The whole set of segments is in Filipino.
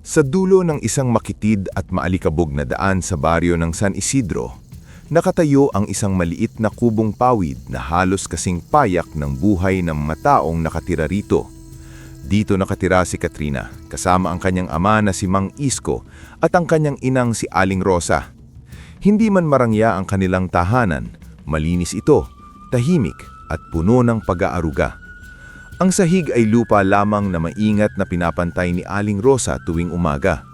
Sa dulo ng isang makitid at maalikabog na daan sa baryo ng San Isidro, nakatayo ang isang maliit na kubong pawid na halos kasing payak ng buhay ng mga taong nakatira rito. Dito nakatira si Katrina, kasama ang kanyang ama na si Mang Isko at ang kanyang inang si Aling Rosa. Hindi man marangya ang kanilang tahanan, malinis ito, tahimik at puno ng pag-aaruga. Ang sahig ay lupa lamang na maingat na pinapantay ni Aling Rosa tuwing umaga.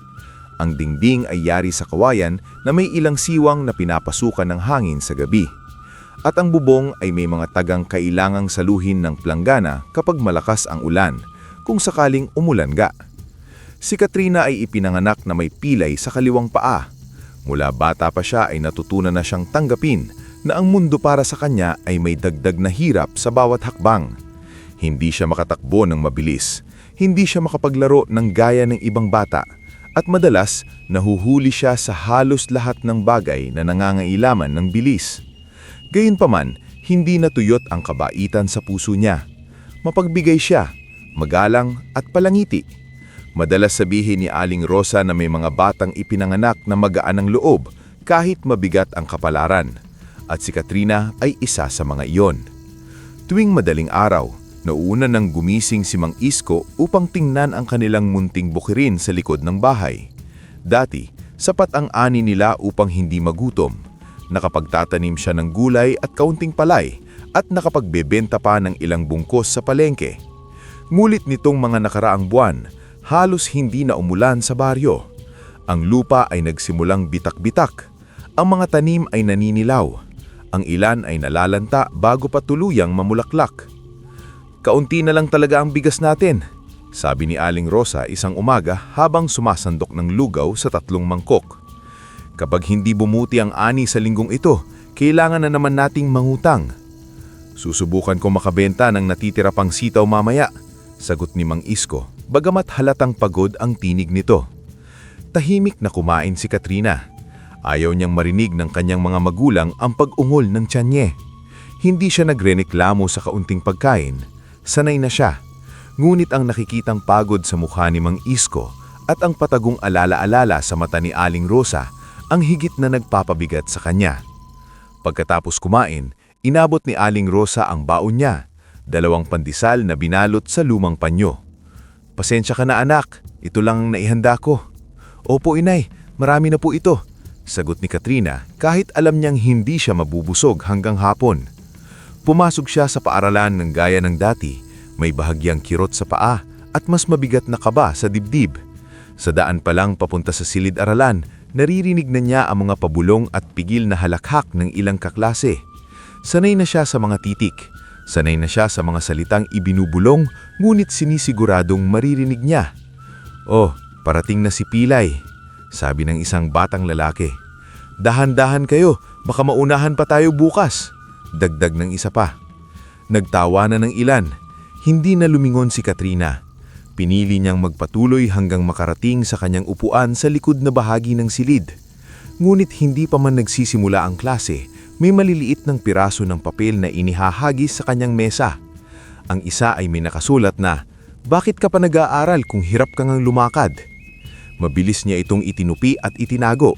Ang dingding ay yari sa kawayan na may ilang siwang na pinapasukan ng hangin sa gabi. At ang bubong ay may mga tagang kailangang saluhin ng planggana kapag malakas ang ulan, kung sakaling umulan-ga. Si Katrina ay ipinanganak na may pilay sa kaliwang paa. Mula bata pa siya ay natutunan na siyang tanggapin na ang mundo para sa kanya ay may dagdag na hirap sa bawat hakbang. Hindi siya makatakbo ng mabilis, hindi siya makapaglaro ng gaya ng ibang bata, at madalas nahuhuli siya sa halos lahat ng bagay na nangangailaman ng bilis. Gayunpaman, hindi natuyot ang kabaitan sa puso niya. Mapagbigay siya, magalang at palangiti. Madalas sabihin ni Aling Rosa na may mga batang ipinanganak na magaan ang loob kahit mabigat ang kapalaran, at si Katrina ay isa sa mga iyon. Tuwing madaling araw, nauna nang gumising si Mang Isko upang tingnan ang kanilang munting bukirin sa likod ng bahay. Dati, sapat ang ani nila upang hindi magutom. Nakapagtatanim siya ng gulay at kaunting palay at nakapagbebenta pa ng ilang bungkos sa palengke. Ngulit nitong mga nakaraang buwan, halos hindi na umulan sa baryo. Ang lupa ay nagsimulang bitak-bitak. Ang mga tanim ay naninilaw. Ang ilan ay nalalanta bago pa tuluyang mamulaklak. "Kaunti na lang talaga ang bigas natin," sabi ni Aling Rosa isang umaga habang sumasandok ng lugaw sa 3 mangkok. "Kapag hindi bumuti ang ani sa linggong ito, kailangan na naman nating mangutang." "Susubukan ko makabenta ng natitira pang sitaw mamaya," sagot ni Mang Isko, bagamat halatang pagod ang tinig nito. Tahimik na kumain si Katrina. Ayaw niyang marinig ng kanyang mga magulang ang pag-ungol ng tiyan niya. Hindi siya nagrereklamo sa kaunting pagkain. Sanay na siya, ngunit ang nakikitang pagod sa mukha ni Mang Isko at ang patagong alala-alala sa mata ni Aling Rosa ang higit na nagpapabigat sa kanya. Pagkatapos kumain, inabot ni Aling Rosa ang baon niya, 2 pandesal na binalot sa lumang panyo. "Pasensya ka na anak, ito lang ang naihanda ko." "Opo inay, marami na po ito," sagot ni Katrina kahit alam niyang hindi siya mabubusog hanggang hapon. Pumasok siya sa paaralan ng gaya ng dati, may bahagyang kirot sa paa at mas mabigat na kaba sa dibdib. Sa daan pa lang papunta sa silid-aralan, naririnig na niya ang mga pabulong at pigil na halakhak ng ilang kaklase. Sanay na siya sa mga titik, sanay na siya sa mga salitang ibinubulong, ngunit sinisiguradong maririnig niya. "Oh, parating na si Pilay," sabi ng isang batang lalaki. "Dahan-dahan kayo, baka maunahan pa tayo bukas," dagdag ng isa pa. Nagtawa na ng ilan. Hindi na lumingon si Katrina. Pinili niyang magpatuloy hanggang makarating sa kanyang upuan sa likod na bahagi ng silid. Ngunit hindi pa man nagsisimula ang klase, may maliliit ng piraso ng papel na inihahagis sa kanyang mesa. Ang isa ay may nakasulat na, "Bakit ka pa nag-aaral kung hirap kang lumakad?" Mabilis niya itong itinupi at itinago.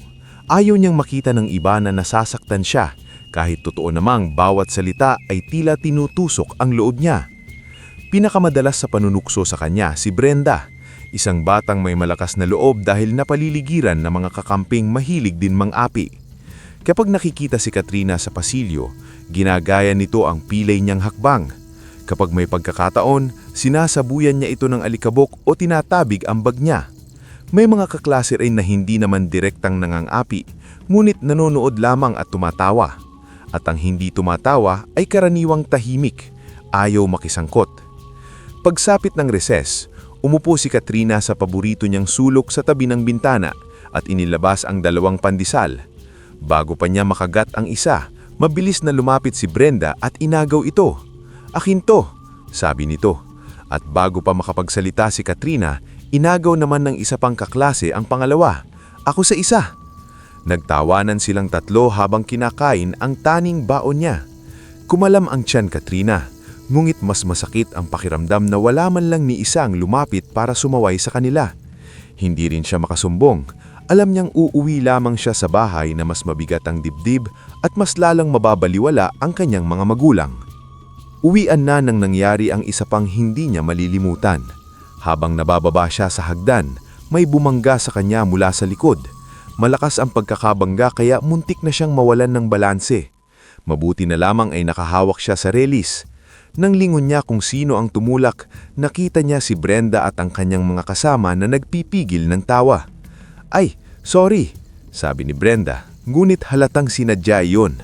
Ayaw niyang makita ng iba na nasasaktan siya, kahit totoo namang bawat salita ay tila tinutusok ang loob niya. Pinakamadalas sa panunukso sa kanya si Brenda, isang batang may malakas na loob dahil napaliligiran ng mga kakamping mahilig din mang-api. Kapag nakikita si Katrina sa pasilyo, ginagaya nito ang pilay niyang hakbang. Kapag may pagkakataon, sinasabuyan niya ito ng alikabok o tinatabig ang bag niya. May mga kaklase rin na hindi naman direktang nangang-api, ngunit nanonood lamang at tumatawa. At ang hindi tumatawa ay karaniwang tahimik, ayaw makisangkot. Pagsapit ng reses, umupo si Katrina sa paborito niyang sulok sa tabi ng bintana at inilabas ang 2 pandesal. Bago pa niya makagat ang isa, mabilis na lumapit si Brenda at inagaw ito. "Akin to," sabi nito. At bago pa makapagsalita si Katrina, inagaw naman ng isa pang kaklase ang pangalawa. "Ako sa isa." Nagtawanan silang 3 habang kinakain ang taning baon niya. Kumalam ang tiyan Katrina, ngunit mas masakit ang pakiramdam na wala man lang ni isang lumapit para sumaway sa kanila. Hindi rin siya makasumbong. Alam niyang uuwi lamang siya sa bahay na mas mabigat ang dibdib at mas lalang mababaliwala ang kanyang mga magulang. Uwian na nang nangyari ang isa pang hindi niya malilimutan. Habang nabababa siya sa hagdan, may bumangga sa kanya mula sa likod. Malakas ang pagkakabangga kaya muntik na siyang mawalan ng balanse. Mabuti na lamang ay nakahawak siya sa relis. Nang lingon niya kung sino ang tumulak, nakita niya si Brenda at ang kanyang mga kasama na nagpipigil ng tawa. "Ay, sorry," sabi ni Brenda, ngunit halatang sinadya iyon.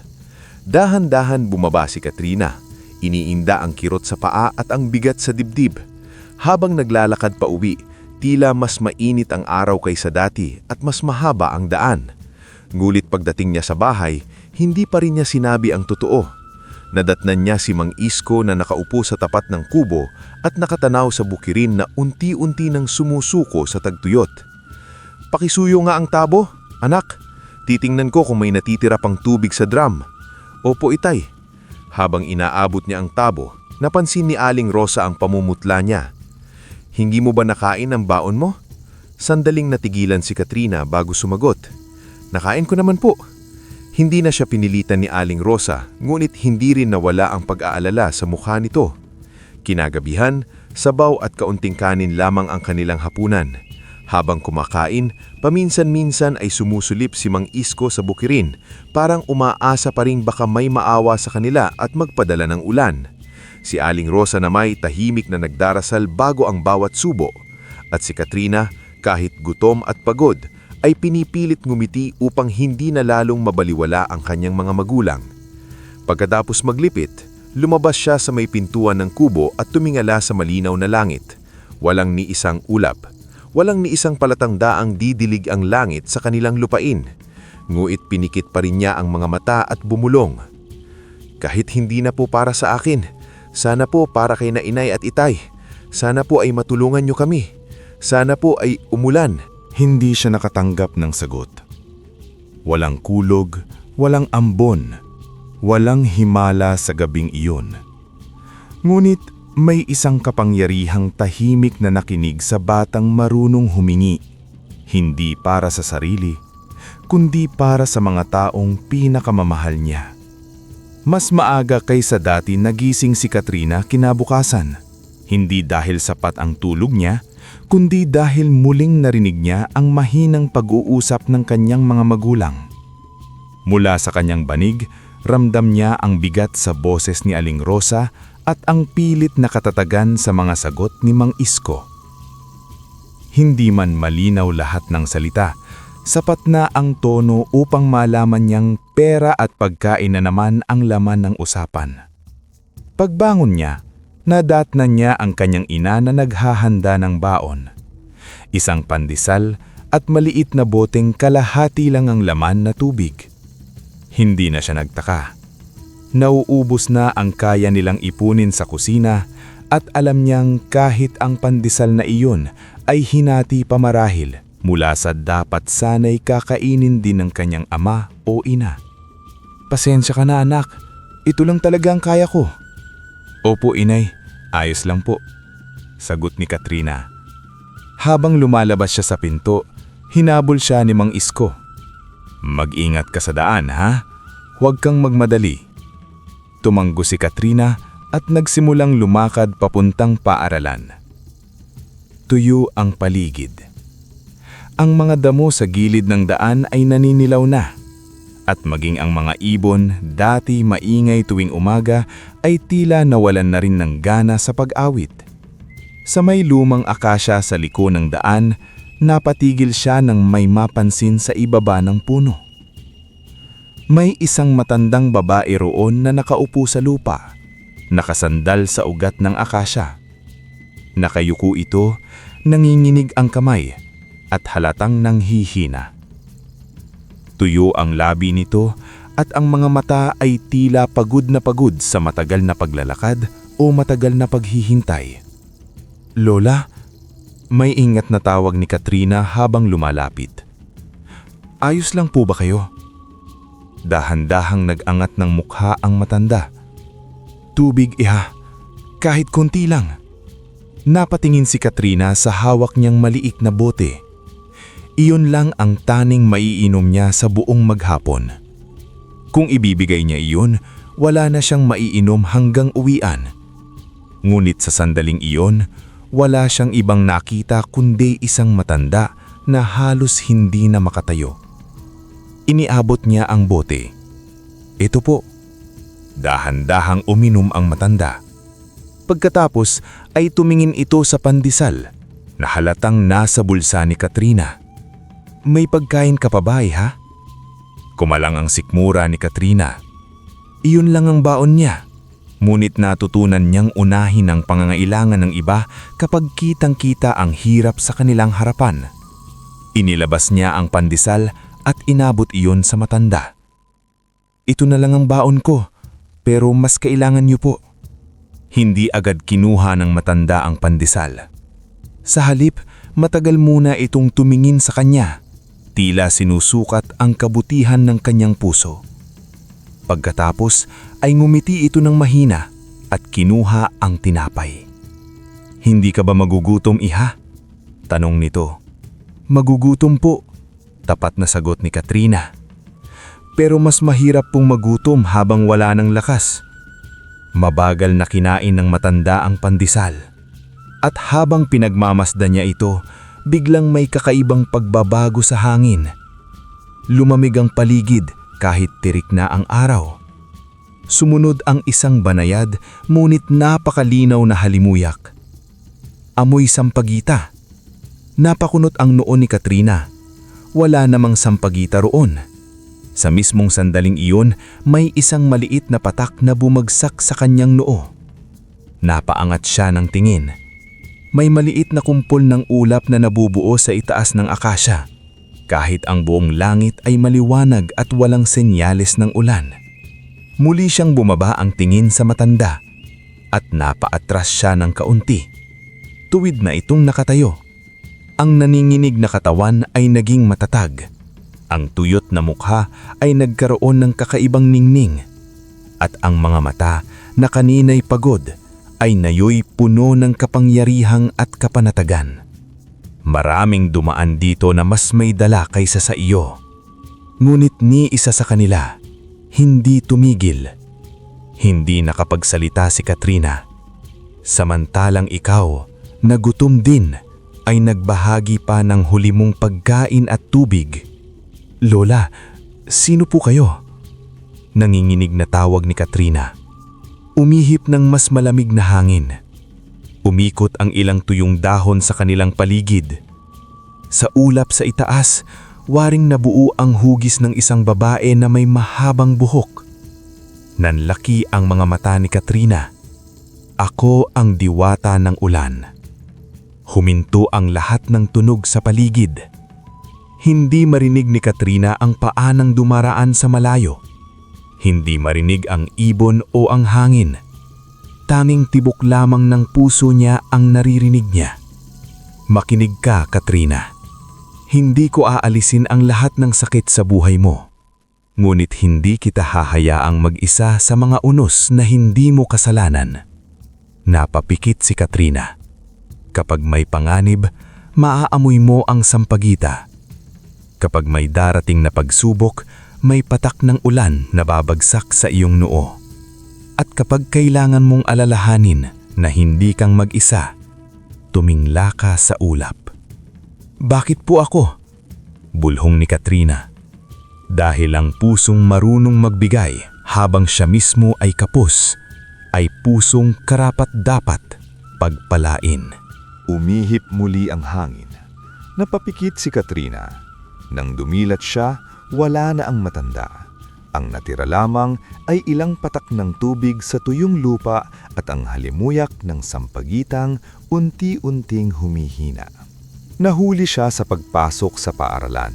Dahan-dahan bumaba si Katrina. Iniinda ang kirot sa paa at ang bigat sa dibdib. Habang naglalakad pa uwi, tila mas mainit ang araw kaysa dati at mas mahaba ang daan. Ngulit pagdating niya sa bahay, hindi pa rin niya sinabi ang totoo. Nadatnan niya si Mang Isko na nakaupo sa tapat ng kubo at nakatanaw sa bukirin na unti-unti nang sumusuko sa tagtuyot. "Pakisuyo nga ang tabo, anak. Titingnan ko kung may natitira pang tubig sa drum." "Opo, itay." Habang inaabot niya ang tabo, napansin ni Aling Rosa ang pamumutla niya. "Hindi mo ba nakain ang baon mo?" Sandaling natigilan si Katrina bago sumagot. "Nakain ko naman po." Hindi na siya pinilitan ni Aling Rosa, ngunit hindi rin nawala ang pag-aalala sa mukha nito. Kinagabihan, sabaw at kaunting kanin lamang ang kanilang hapunan. Habang kumakain, paminsan-minsan ay sumusulip si Mang Isko sa bukirin, parang umaasa pa ring baka may maawa sa kanila at magpadala ng ulan. Si Aling Rosa namay tahimik na nagdarasal bago ang bawat subo, at si Katrina, kahit gutom at pagod, ay pinipilit ngumiti upang hindi na lalong mabaliwala ang kanyang mga magulang. Pagkatapos maglipit, lumabas siya sa may pintuan ng kubo at tumingala sa malinaw na langit. Walang ni isang ulap, walang ni isang palatangdaang didilig ang langit sa kanilang lupain. Nguit pinikit pa rin niya ang mga mata at bumulong. "Kahit hindi na po para sa akin, sana po para kay na inay at itay. Sana po ay matulungan niyo kami. Sana po ay umulan." Hindi siya nakatanggap ng sagot. Walang kulog, walang ambon, walang himala sa gabing iyon. Ngunit may isang kapangyarihang tahimik na nakinig sa batang marunong humingi, hindi para sa sarili, kundi para sa mga taong pinakamamahal niya. Mas maaga kaysa dati nagising si Katrina kinabukasan, hindi dahil sapat ang tulog niya, kundi dahil muling narinig niya ang mahinang pag-uusap ng kanyang mga magulang. Mula sa kanyang banig, ramdam niya ang bigat sa boses ni Aling Rosa at ang pilit na katatagan sa mga sagot ni Mang Isko. Hindi man malinaw lahat ng salita, sapat na ang tono upang malaman niyang pera at pagkain na naman ang laman ng usapan. Pagbangon niya, nadatnan niya ang kanyang ina na naghahanda ng baon. Isang pandesal at maliit na boteng kalahati lang ang laman na tubig. Hindi na siya nagtaka. Nauubos na ang kaya nilang ipunin sa kusina at alam niyang kahit ang pandesal na iyon ay hinati pa marahil mula sa dapat sana'y kakainin din ng kanyang ama o ina. "Pasensya ka na anak, ito lang talaga ang kaya ko." "Opo inay, ayos lang po," sagot ni Katrina. Habang lumalabas siya sa pinto, hinabol siya ni Mang Isko. "Mag-ingat ka sa daan ha, huwag kang magmadali." Tumanggo si Katrina at nagsimulang lumakad papuntang paaralan. Tuyo ang paligid. Ang mga damo sa gilid ng daan ay naninilaw na. At maging ang mga ibon, dati maingay tuwing umaga, ay tila nawalan na rin ng gana sa pag-awit. Sa may lumang akasya sa liko ng daan, napatigil siya nang may mapansin sa ibaba ng puno. May isang matandang babae roon na nakaupo sa lupa, nakasandal sa ugat ng akasya. Nakayuko ito, nanginginig ang kamay, at halatang nanghihina. Tuyo ang labi nito at ang mga mata ay tila pagod sa matagal na paglalakad o matagal na paghihintay. "Lola," may ingat na tawag ni Katrina habang lumalapit. "Ayos lang po ba kayo?" Dahan-dahang nag-angat ng mukha ang matanda. "Tubig iha, kahit konti lang." Napatingin si Katrina sa hawak niyang maliit na bote. Iyon lang ang taning maiinom niya sa buong maghapon. Kung ibibigay niya iyon, wala na siyang maiinom hanggang uwian. Ngunit sa sandaling iyon, wala siyang ibang nakita kundi isang matanda na halos hindi na makatayo. Iniabot niya ang bote. Ito po. Dahan-dahang uminom ang matanda. Pagkatapos ay tumingin ito sa pandesal na halatang nasa bulsa ni Katrina. May pagkain ka pa ba, ha? Kumalang ang sikmura ni Katrina. Iyon lang ang baon niya. Ngunit natutunan niyang unahin ang pangangailangan ng iba kapag kitang-kita ang hirap sa kanilang harapan. Inilabas niya ang pandesal at inabot iyon sa matanda. Ito na lang ang baon ko, pero mas kailangan niyo po. Hindi agad kinuha ng matanda ang pandesal. Sa halip, matagal muna itong tumingin sa kanya. Tila sinusukat ang kabutihan ng kanyang puso. Pagkatapos ay ngumiti ito ng mahina at kinuha ang tinapay. Hindi ka ba magugutom, iha? Tanong nito. Magugutom po, tapat na sagot ni Katrina. Pero mas mahirap pong magutom habang wala ng lakas. Mabagal na kinain ng matanda ang pandesal. At habang pinagmamasdan niya ito, biglang may kakaibang pagbabago sa hangin. Lumamig ang paligid kahit tirik na ang araw. Sumunod ang isang banayad ngunit napakalinaw na halimuyak. Amoy sampagita. Napakunot ang noo ni Katrina. Wala namang sampagita roon. Sa mismong sandaling iyon, may isang maliit na patak na bumagsak sa kanyang noo. Napaangat siya ng tingin. May maliit na kumpol ng ulap na nabubuo sa itaas ng akasya, kahit ang buong langit ay maliwanag at walang senyales ng ulan. Muli siyang bumaba ang tingin sa matanda at napaatras siya ng kaunti. Tuwid na itong nakatayo. Ang naninginig na katawan ay naging matatag. Ang tuyot na mukha ay nagkaroon ng kakaibang ningning. At ang mga mata na kanina'y pagod ay nayo'y puno ng kapangyarihang at kapanatagan. Maraming dumaan dito na mas may dala kaysa sa iyo. Ngunit ni isa sa kanila, hindi tumigil. Hindi nakapagsalita si Katrina. Samantalang ikaw, na gutom din, ay nagbahagi pa ng huli mong pagkain at tubig. Lola, sino po kayo? Nanginginig na tawag ni Katrina. Umihip ng mas malamig na hangin. Umikot ang ilang tuyong dahon sa kanilang paligid. Sa ulap sa itaas, waring nabuo ang hugis ng isang babae na may mahabang buhok. Nanlaki ang mga mata ni Katrina. Ako ang diwata ng ulan. Huminto ang lahat ng tunog sa paligid. Hindi marinig ni Katrina ang paanang dumaraan sa malayo. Hindi marinig ang ibon o ang hangin. Tanging tibok lamang ng puso niya ang naririnig niya. Makinig ka, Katrina. Hindi ko aalisin ang lahat ng sakit sa buhay mo. Ngunit hindi kita hahayaang mag-isa sa mga unos na hindi mo kasalanan. Napapikit si Katrina. Kapag may panganib, maaamoy mo ang sampagita. Kapag may darating na pagsubok, may patak ng ulan na babagsak sa iyong noo. At kapag kailangan mong alalahanin na hindi kang mag-isa, tumingla ka sa ulap. Bakit po ako? Bulhong ni Katrina. Dahil ang pusong marunong magbigay habang siya mismo ay kapos, ay pusong karapat-dapat pagpalain. Umihip muli ang hangin. Napapikit si Katrina. Nang dumilat siya, wala na ang matanda. Ang natira lamang ay ilang patak ng tubig sa tuyong lupa at ang halimuyak ng sampagitang unti-unting humihina. Nahuli siya sa pagpasok sa paaralan.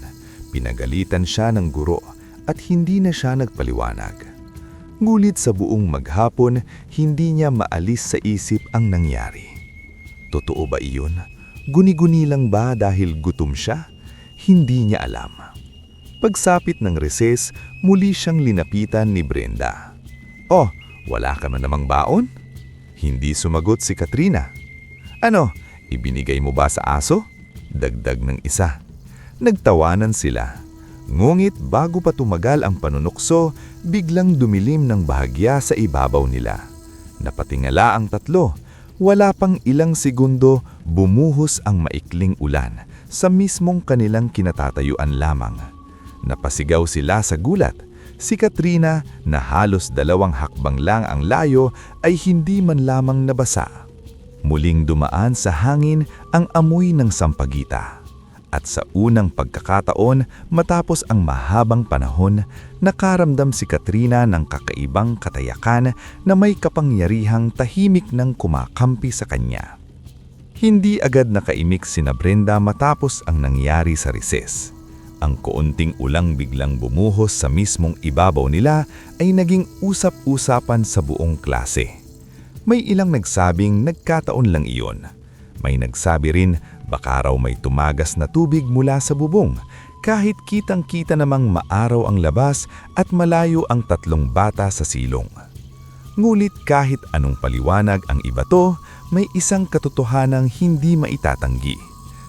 Pinagalitan siya ng guro at hindi na siya nagpaliwanag. Ngulit sa buong maghapon, hindi niya maalis sa isip ang nangyari. Totoo ba iyon? Guni-guni lang ba dahil gutom siya? Hindi niya alam. Pagsapit ng reses, muli siyang linapitan ni Brenda. Oh, wala ka man namang baon? Hindi sumagot si Katrina. Ano, ibinigay mo ba sa aso? Dagdag ng isa. Nagtawanan sila. Ngunit bago pa tumagal ang panunukso, biglang dumilim ng bahagya sa ibabaw nila. Napatingala ang tatlo. Wala pang ilang segundo, bumuhos ang maikling ulan sa mismong kanilang kinatatayuan lamang. Napasigaw sila sa gulat. Si Katrina, na halos 2 hakbang lang ang layo, ay hindi man lamang nabasa. Muling dumaan sa hangin ang amoy ng sampagita. At sa unang pagkakataon, matapos ang mahabang panahon, nakaramdam si Katrina ng kakaibang katayakan na may kapangyarihang tahimik ng kumakampi sa kanya. Hindi agad nakaimik sina Brenda matapos ang nangyari sa recess. Ang kaunting ulang biglang bumuhos sa mismong ibabaw nila ay naging usap-usapan sa buong klase. May ilang nagsabing nagkataon lang iyon. May nagsabi rin baka raw may tumagas na tubig mula sa bubong kahit kitang-kita namang maaraw ang labas at malayo ang 3 bata sa silong. Ngulit kahit anong paliwanag ang ibato, may isang katotohanang hindi maitatanggi.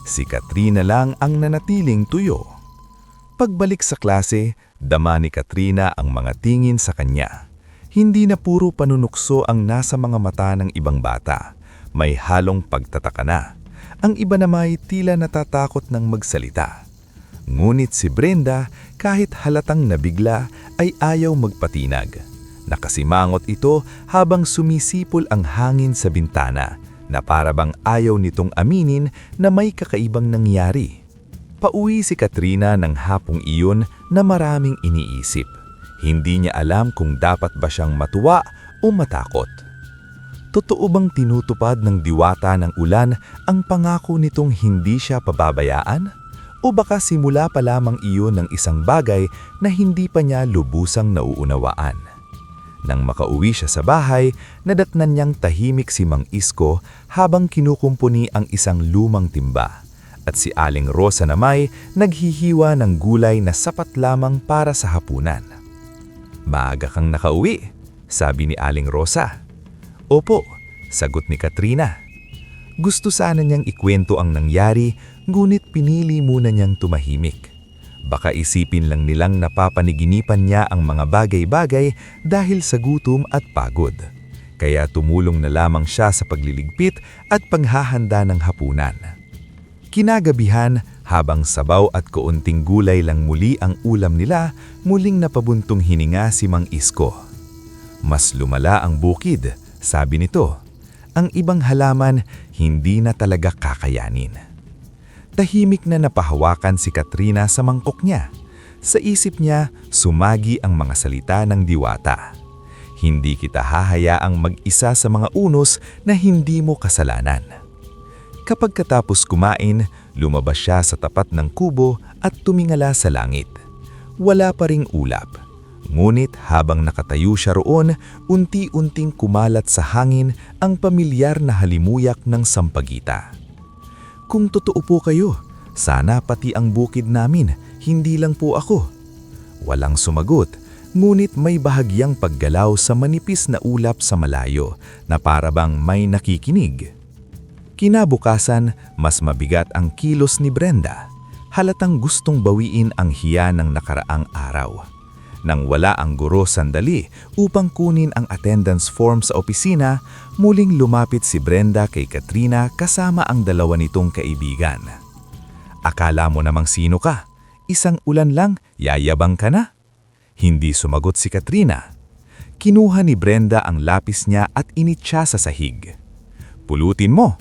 Si Katrina lang ang nanatiling tuyo. Pagbalik sa klase, dama ni Katrina ang mga tingin sa kanya. Hindi na puro panunukso ang nasa mga mata ng ibang bata. May halong pagtataka na. Ang iba namay tila natatakot ng magsalita. Ngunit si Brenda, kahit halatang nabigla, ay ayaw magpatinag. Nakasimangot ito habang sumisipol ang hangin sa bintana na parabang ayaw nitong aminin na may kakaibang nangyari. Pauwi si Katrina ng hapong iyon na maraming iniisip. Hindi niya alam kung dapat ba siyang matuwa o matakot. Totoo bang tinutupad ng diwata ng ulan ang pangako nitong hindi siya pababayaan? O baka simula pa lamang iyon ng isang bagay na hindi pa niya lubusang nauunawaan? Nang makauwi siya sa bahay, nadatnan niyang tahimik si Mang Isko habang kinukumpuni ang isang lumang timba. At si Aling Rosa namay naghihiwa ng gulay na sapat lamang para sa hapunan. "Maaga kang nakauwi," sabi ni Aling Rosa. "Opo," sagot ni Katrina. Gusto sana niyang ikwento ang nangyari, ngunit pinili muna niyang tumahimik. Baka isipin lang nilang napapaniginipan niya ang mga bagay-bagay dahil sa gutom at pagod. Kaya tumulong na lamang siya sa pagliligpit at paghahanda ng hapunan. Kinagabihan, habang sabaw at kaunting gulay lang muli ang ulam nila, muling napabuntong hininga si Mang Isko. "Mas lumala ang bukid," sabi nito. "Ang ibang halaman hindi na talaga kakayanin." Tahimik na napahawakan si Katrina sa mangkok niya. Sa isip niya, sumagi ang mga salita ng diwata. "Hindi kita hahayaang mag-isa sa mga unos na hindi mo kasalanan." Kapag katapos kumain, lumabas siya sa tapat ng kubo at tumingala sa langit. Wala pa ring ulap. Ngunit habang nakatayo siya roon, unti-unting kumalat sa hangin ang pamilyar na halimuyak ng sampagita. "Kung totoo po kayo, sana pati ang bukid namin, hindi lang po ako." Walang sumagot, ngunit may bahagyang paggalaw sa manipis na ulap sa malayo na parabang may nakikinig. Kinabukasan, mas mabigat ang kilos ni Brenda. Halatang gustong bawiin ang hiya ng nakaraang araw. Nang wala ang guro sandali upang kunin ang attendance form sa opisina, muling lumapit si Brenda kay Katrina kasama ang 2 nitong kaibigan. "Akala mo namang sino ka? Isang ulan lang, yayabang ka na?" Hindi sumagot si Katrina. Kinuha ni Brenda ang lapis niya at initsa sa sahig. "Pulutin mo."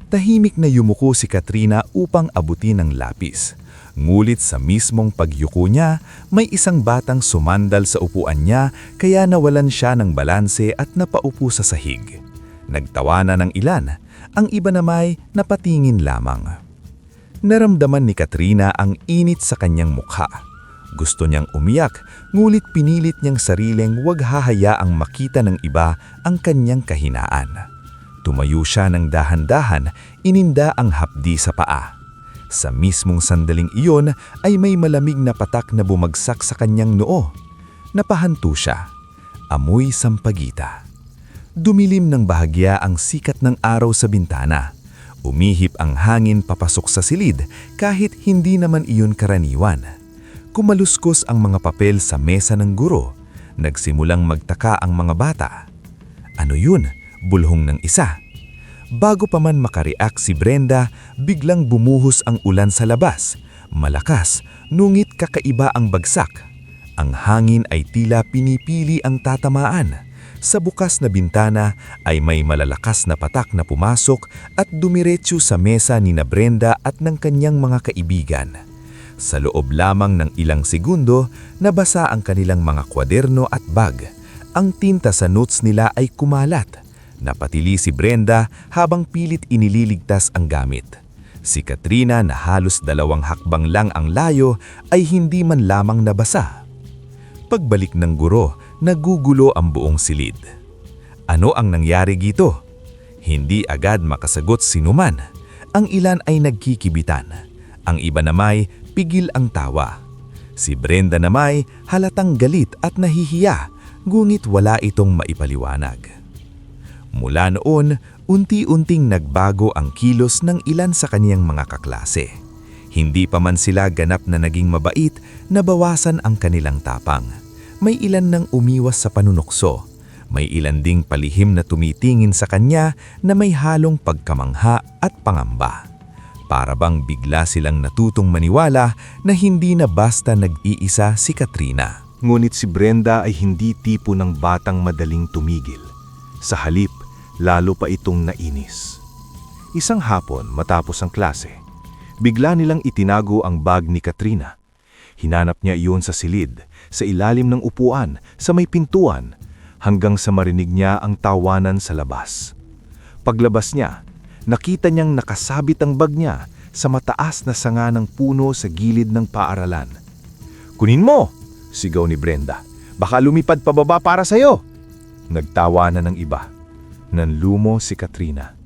Tahimik na yumuko si Katrina upang abutin ang lapis. Ngulit sa mismong pagyuko niya, may isang batang sumandal sa upuan niya kaya nawalan siya ng balanse at napaupo sa sahig. Nagtawanan ng ilan, ang iba namay napatingin lamang. Naramdaman ni Katrina ang init sa kanyang mukha. Gusto niyang umiyak, ngulit pinilit niyang sariling huwag hahayaang makita ng iba ang kanyang kahinaan. Tumayo siya ng dahan-dahan, ininda ang hapdi sa paa. Sa mismong sandaling iyon ay may malamig na patak na bumagsak sa kanyang noo. Napahanto siya. Amoy sampagita. Dumilim ng bahagya ang sikat ng araw sa bintana. Umihip ang hangin papasok sa silid kahit hindi naman iyon karaniwan. Kumaluskos ang mga papel sa mesa ng guro. Nagsimulang magtaka ang mga bata. Ano yun? Bulhong ng isa. Bago pa man makareact si Brenda, biglang bumuhos ang ulan sa labas. Malakas, nungit kakaiba ang bagsak. Ang hangin ay tila pinipili ang tatamaan. Sa bukas na bintana ay may malalakas na patak na pumasok at dumiretso sa mesa ni na Brenda at ng kanyang mga kaibigan. Sa loob lamang ng ilang segundo, nabasa ang kanilang mga kwaderno at bag. Ang tinta sa notes nila ay kumalat. Napatili si Brenda habang pilit inililigtas ang gamit. Si Katrina na halos 2 hakbang lang ang layo ay hindi man lamang nabasa. Pagbalik ng guro, nagugulo ang buong silid. Ano ang nangyari gito? Hindi agad makasagot sinuman. Ang ilan ay nagkikibitan. Ang iba namay pigil ang tawa. Si Brenda namay halatang galit at nahihiya, ngunit wala itong maipaliwanag. Mula noon, unti-unting nagbago ang kilos ng ilan sa kaniyang mga kaklase. Hindi pa man sila ganap na naging mabait, nabawasan ang kanilang tapang. May ilan nang umiwas sa panunukso. May ilan ding palihim na tumitingin sa kanya na may halong pagkamangha at pangamba. Para bang bigla silang natutong maniwala na hindi na basta nag-iisa si Katrina. Ngunit si Brenda ay hindi tipo ng batang madaling tumigil. Sa halip, lalo pa itong nainis. Isang hapon matapos ang klase, bigla nilang itinago ang bag ni Katrina. Hinanap niya iyon sa silid, sa ilalim ng upuan, sa may pintuan, hanggang sa marinig niya ang tawanan sa labas. Paglabas niya, nakita niyang nakasabit ang bag niya sa mataas na sanga ng puno sa gilid ng paaralan. "Kunin mo!" sigaw ni Brenda. "Baka lumipad pababa para sa'yo!" Nagtawanan ng iba. Nanlumo si Katrina.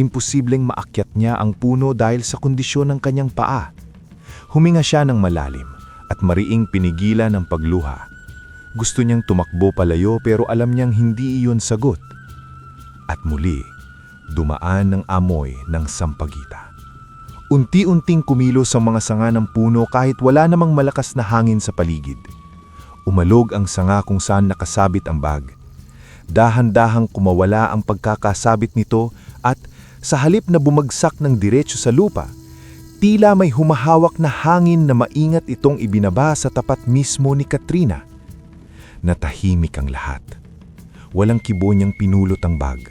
Imposibleng maakyat niya ang puno dahil sa kondisyon ng kanyang paa. Huminga siya ng malalim at mariing pinigilan ang pagluha. Gusto niyang tumakbo palayo pero alam niyang hindi iyon sagot. At muli, dumaan ng amoy ng sampagita. Unti-unting kumilos ang mga sanga ng puno kahit wala namang malakas na hangin sa paligid. Umalog ang sanga kung saan nakasabit ang bag. Dahan-dahang kumawala ang pagkakasabit nito at sa halip na bumagsak ng diretso sa lupa, tila may humahawak na hangin na maingat itong ibinaba sa tapat mismo ni Katrina. Natahimik ang lahat. Walang kibo niyang pinulot ang bag.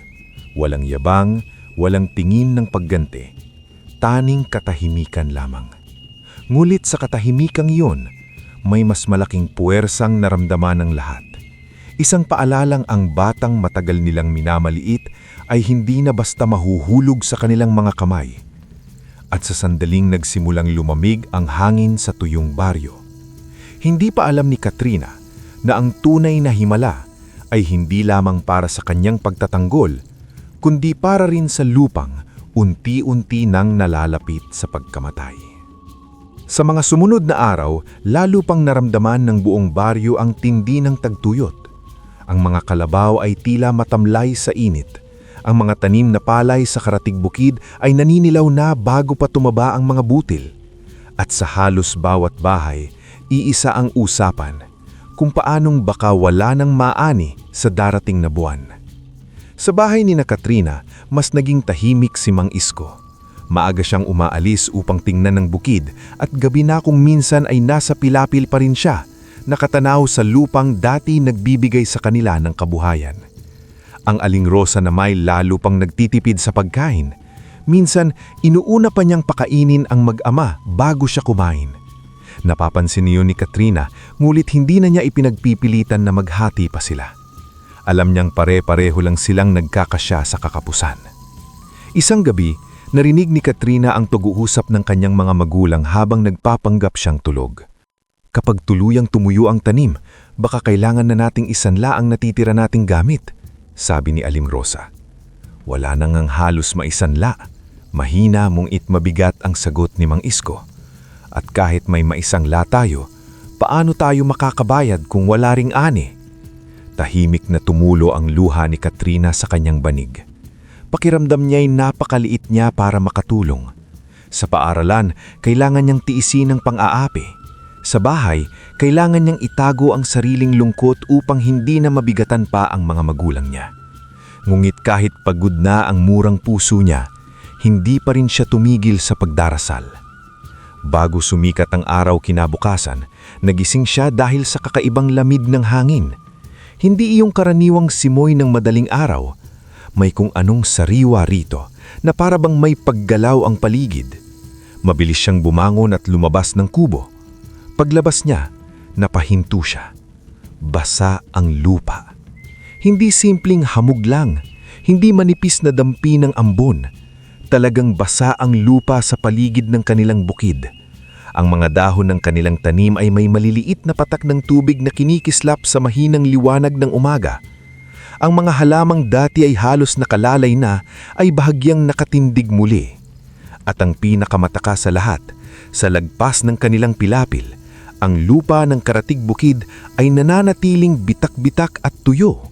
Walang yabang, walang tingin ng pagganti. Taning katahimikan lamang. Ngulit sa katahimikang iyon, may mas malaking puwersang naramdaman ng lahat. Isang paalalang ang batang matagal nilang minamaliit ay hindi na basta mahuhulog sa kanilang mga kamay. At sa sandaling nagsimulang lumamig ang hangin sa tuyong baryo. Hindi pa alam ni Katrina na ang tunay na himala ay hindi lamang para sa kanyang pagtatanggol, kundi para rin sa lupang unti-unti nang nalalapit sa pagkamatay. Sa mga sumunod na araw, lalo pang naramdaman ng buong baryo ang tindi ng tagtuyot. Ang mga kalabaw ay tila matamlay sa init. Ang mga tanim na palay sa karatig bukid ay naninilaw na bago pa tumaba ang mga butil. At sa halos bawat bahay, iisa ang usapan kung paanong baka wala nang maani sa darating na buwan. Sa bahay ni na Katrina, mas naging tahimik si Mang Isko. Maaga siyang umaalis upang tingnan ng bukid at gabi na kung minsan ay nasa pilapil pa rin siya, nakatanaw sa lupang dati nagbibigay sa kanila ng kabuhayan. Ang Aling Rosa na may lalo pang nagtitipid sa pagkain. Minsan, inuuna pa niyang pakainin ang mag-ama bago siya kumain. Napapansin niyo ni Katrina, ngulit hindi na niya ipinagpipilitan na maghati pa sila. Alam niyang pare-pareho lang silang nagkakasya sa kakapusan. Isang gabi, narinig ni Katrina ang tuguusap ng kanyang mga magulang habang nagpapanggap siyang tulog. Kapag tuluyang tumuyo ang tanim, baka kailangan na nating isanla ang natitira nating gamit, sabi ni Aling Rosa. Wala nang ang halos maisanla. Mahina mong mabigat ang sagot ni Mang Isko. At kahit may maisangla tayo, paano tayo makakabayad kung wala ring ani? Tahimik na tumulo ang luha ni Katrina sa kanyang banig. Pakiramdam niya'y napakaliit niya para makatulong. Sa paaralan, kailangan niyang tiisin ang pang-aapi. Sa bahay, kailangan niyang itago ang sariling lungkot upang hindi na mabigatan pa ang mga magulang niya. Ngunit kahit pagod na ang murang puso niya, hindi pa rin siya tumigil sa pagdarasal. Bago sumikat ang araw kinabukasan, nagising siya dahil sa kakaibang lamig ng hangin. Hindi iyong karaniwang simoy ng madaling araw. May kung anong sariwa rito na para bang may paggalaw ang paligid. Mabilis siyang bumangon at lumabas ng kubo. Paglabas niya, napahinto siya. Basa ang lupa. Hindi simpleng hamog lang, hindi manipis na dampi ng ambon. Talagang basa ang lupa sa paligid ng kanilang bukid. Ang mga dahon ng kanilang tanim ay may maliliit na patak ng tubig na kinikislap sa mahinang liwanag ng umaga. Ang mga halamang dati ay halos nakalalay na ay bahagyang nakatindig muli. At ang pinakamataka sa lahat, sa lagpas ng kanilang pilapil, ang lupa ng karatig bukid ay nananatiling bitak-bitak at tuyo.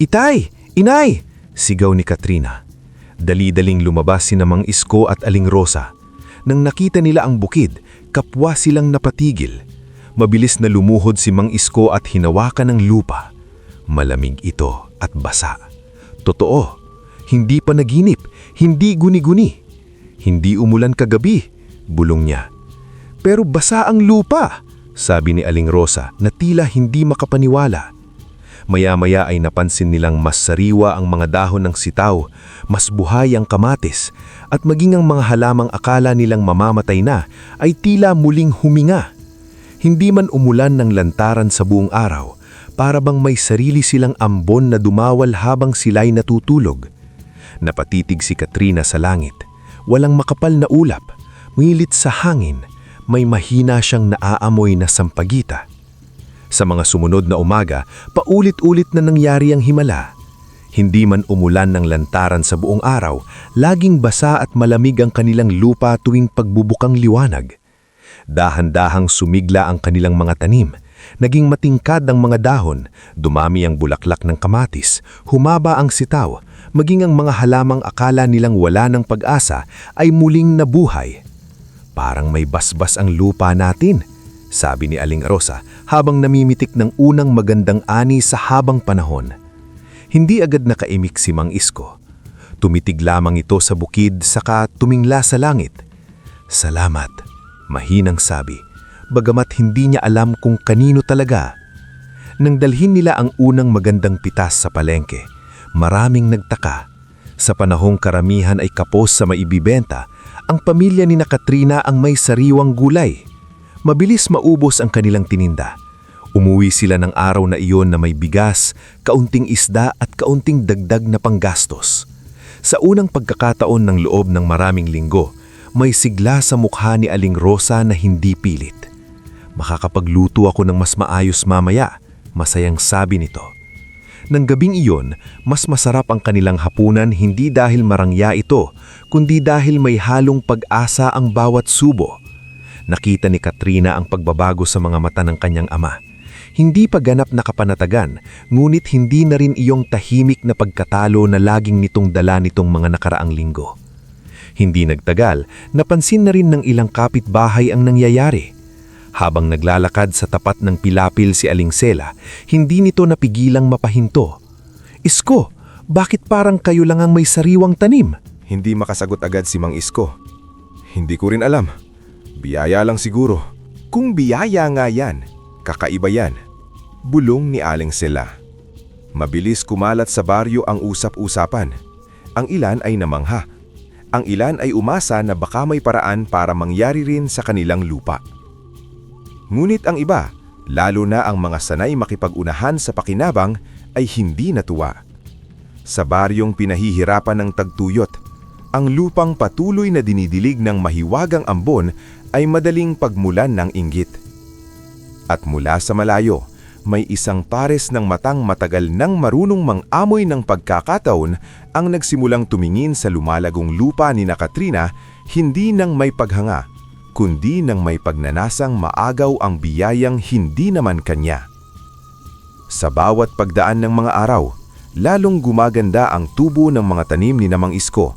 "Itay! Inay!" sigaw ni Katrina. Dali-daling lumabas si Mang Isko at Aling Rosa. Nang nakita nila ang bukid, kapwa silang napatigil. Mabilis na lumuhod si Mang Isko at hinawakan ng lupa. Malamig ito at basa. Totoo, hindi pa naginip, hindi guni-guni. Hindi umulan kagabi, bulong niya. "Pero basa ang lupa," sabi ni Aling Rosa na tila hindi makapaniwala. Maya-maya ay napansin nilang mas sariwa ang mga dahon ng sitaw, mas buhay ang kamatis, at maging ang mga halamang akala nilang mamamatay na ay tila muling huminga. Hindi man umulan ng lantaran sa buong araw, para bang may sarili silang ambon na dumawal habang sila'y natutulog. Napatitig si Katrina sa langit. Walang makapal na ulap, ngilit sa hangin, may mahina siyang naaamoy na sampagita. Sa mga sumunod na umaga, paulit-ulit na nangyari ang himala. Hindi man umulan ng lantaran sa buong araw, laging basa at malamig ang kanilang lupa tuwing pagbubukang liwanag. Dahan-dahang sumigla ang kanilang mga tanim. Naging matingkad ang mga dahon, dumami ang bulaklak ng kamatis, humaba ang sitaw, maging ang mga halamang akala nilang wala ng pag-asa ay muling nabuhay. "Parang may basbas ang lupa natin," sabi ni Aling Rosa habang namimitik ng unang magandang ani sa habang panahon. Hindi agad nakaimik si Mang Isko. Tumitig lamang ito sa bukid saka tumingla sa langit. "Salamat," mahinang sabi, bagamat hindi niya alam kung kanino talaga. Nang dalhin nila ang unang magandang pitas sa palengke, maraming nagtaka. Sa panahong karamihan ay kapos sa maibibenta, ang pamilya ni Katrina ang may sariwang gulay. Mabilis maubos ang kanilang tininda. Umuwi sila ng araw na iyon na may bigas, kaunting isda at kaunting dagdag na panggastos. Sa unang pagkakataon ng loob ng maraming linggo, may sigla sa mukha ni Aling Rosa na hindi pilit. "Makakapagluto ako ng mas maayos mamaya," masayang sabi nito. Nang gabing iyon, mas masarap ang kanilang hapunan hindi dahil marangya ito, kundi dahil may halong pag-asa ang bawat subo. Nakita ni Katrina ang pagbabago sa mga mata ng kanyang ama. Hindi pa ganap na kapanatagan, ngunit hindi na rin iyong tahimik na pagkatalo na laging nitong dala nitong mga nakaraang linggo. Hindi nagtagal, napansin na rin ng ilang kapitbahay ang nangyayari. Habang naglalakad sa tapat ng pilapil si Aling Sela, hindi nito napigilang mapahinto. "Isko, bakit parang kayo lang ang may sariwang tanim?" Hindi makasagot agad si Mang Isko. "Hindi ko rin alam. Biyaya lang siguro." "Kung biyaya nga yan, kakaiba yan," bulong ni Aling Sela. Mabilis kumalat sa baryo ang usap-usapan. Ang ilan ay namangha. Ang ilan ay umasa na baka may paraan para mangyari rin sa kanilang lupa. Ngunit ang iba, lalo na ang mga sanay makipag-unahan sa pakinabang, ay hindi natuwa. Sa baryong pinahihirapan ng tagtuyot, ang lupang patuloy na dinidilig ng mahiwagang ambon ay madaling pagmulan ng inggit. At mula sa malayo, may isang pares ng matang matagal nang marunong mang-amoy ng pagkakataon ang nagsimulang tumingin sa lumalagong lupa ni Katrina, hindi nang may paghanga, kundi nang may pagnanasang maagaw ang biyayang hindi naman kanya. Sa bawat pagdaan ng mga araw, lalong gumaganda ang tubo ng mga tanim ni Mang Isko.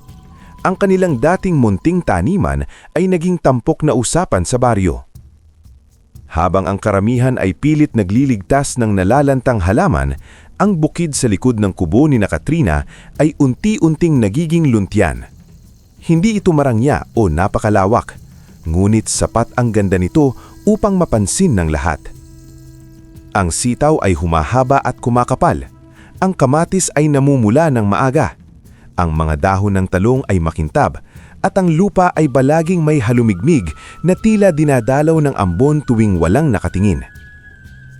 Ang kanilang dating munting taniman ay naging tampok na usapan sa baryo. Habang ang karamihan ay pilit nagliligtas ng nalalantang halaman, ang bukid sa likod ng kubo ni Katrina ay unti-unting nagiging luntyan. Hindi ito marangya o napakalawak, ngunit sapat ang ganda nito upang mapansin ng lahat. Ang sitaw ay humahaba at kumakapal. Ang kamatis ay namumula ng maaga. Ang mga dahon ng talong ay makintab at ang lupa ay balaging may halumigmig na tila dinadalaw ng ambon tuwing walang nakatingin.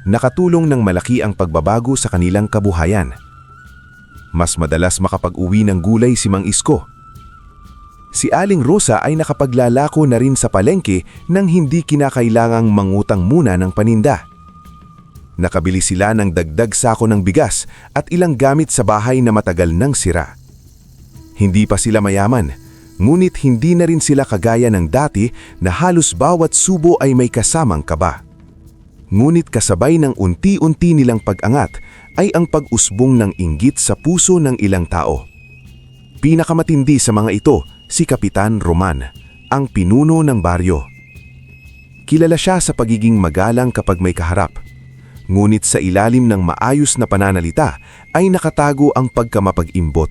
Nakatulong ng malaki ang pagbabago sa kanilang kabuhayan. Mas madalas makapag-uwi ng gulay si Mang Isko. Si Aling Rosa ay nakapaglalako na rin sa palengke nang hindi kinakailangang mangutang muna ng paninda. Nakabili sila ng dagdag sako ng bigas at ilang gamit sa bahay na matagal nang sira. Hindi pa sila mayaman, ngunit hindi na rin sila kagaya ng dati na halos bawat subo ay may kasamang kaba. Ngunit kasabay ng unti-unti nilang pag-angat ay ang pag-usbong ng inggit sa puso ng ilang tao. Pinakamatindi sa mga ito, si Kapitan Roman, ang pinuno ng baryo. Kilala siya sa pagiging magalang kapag may kaharap. Ngunit sa ilalim ng maayos na pananalita ay nakatago ang pagkamapag-imbot.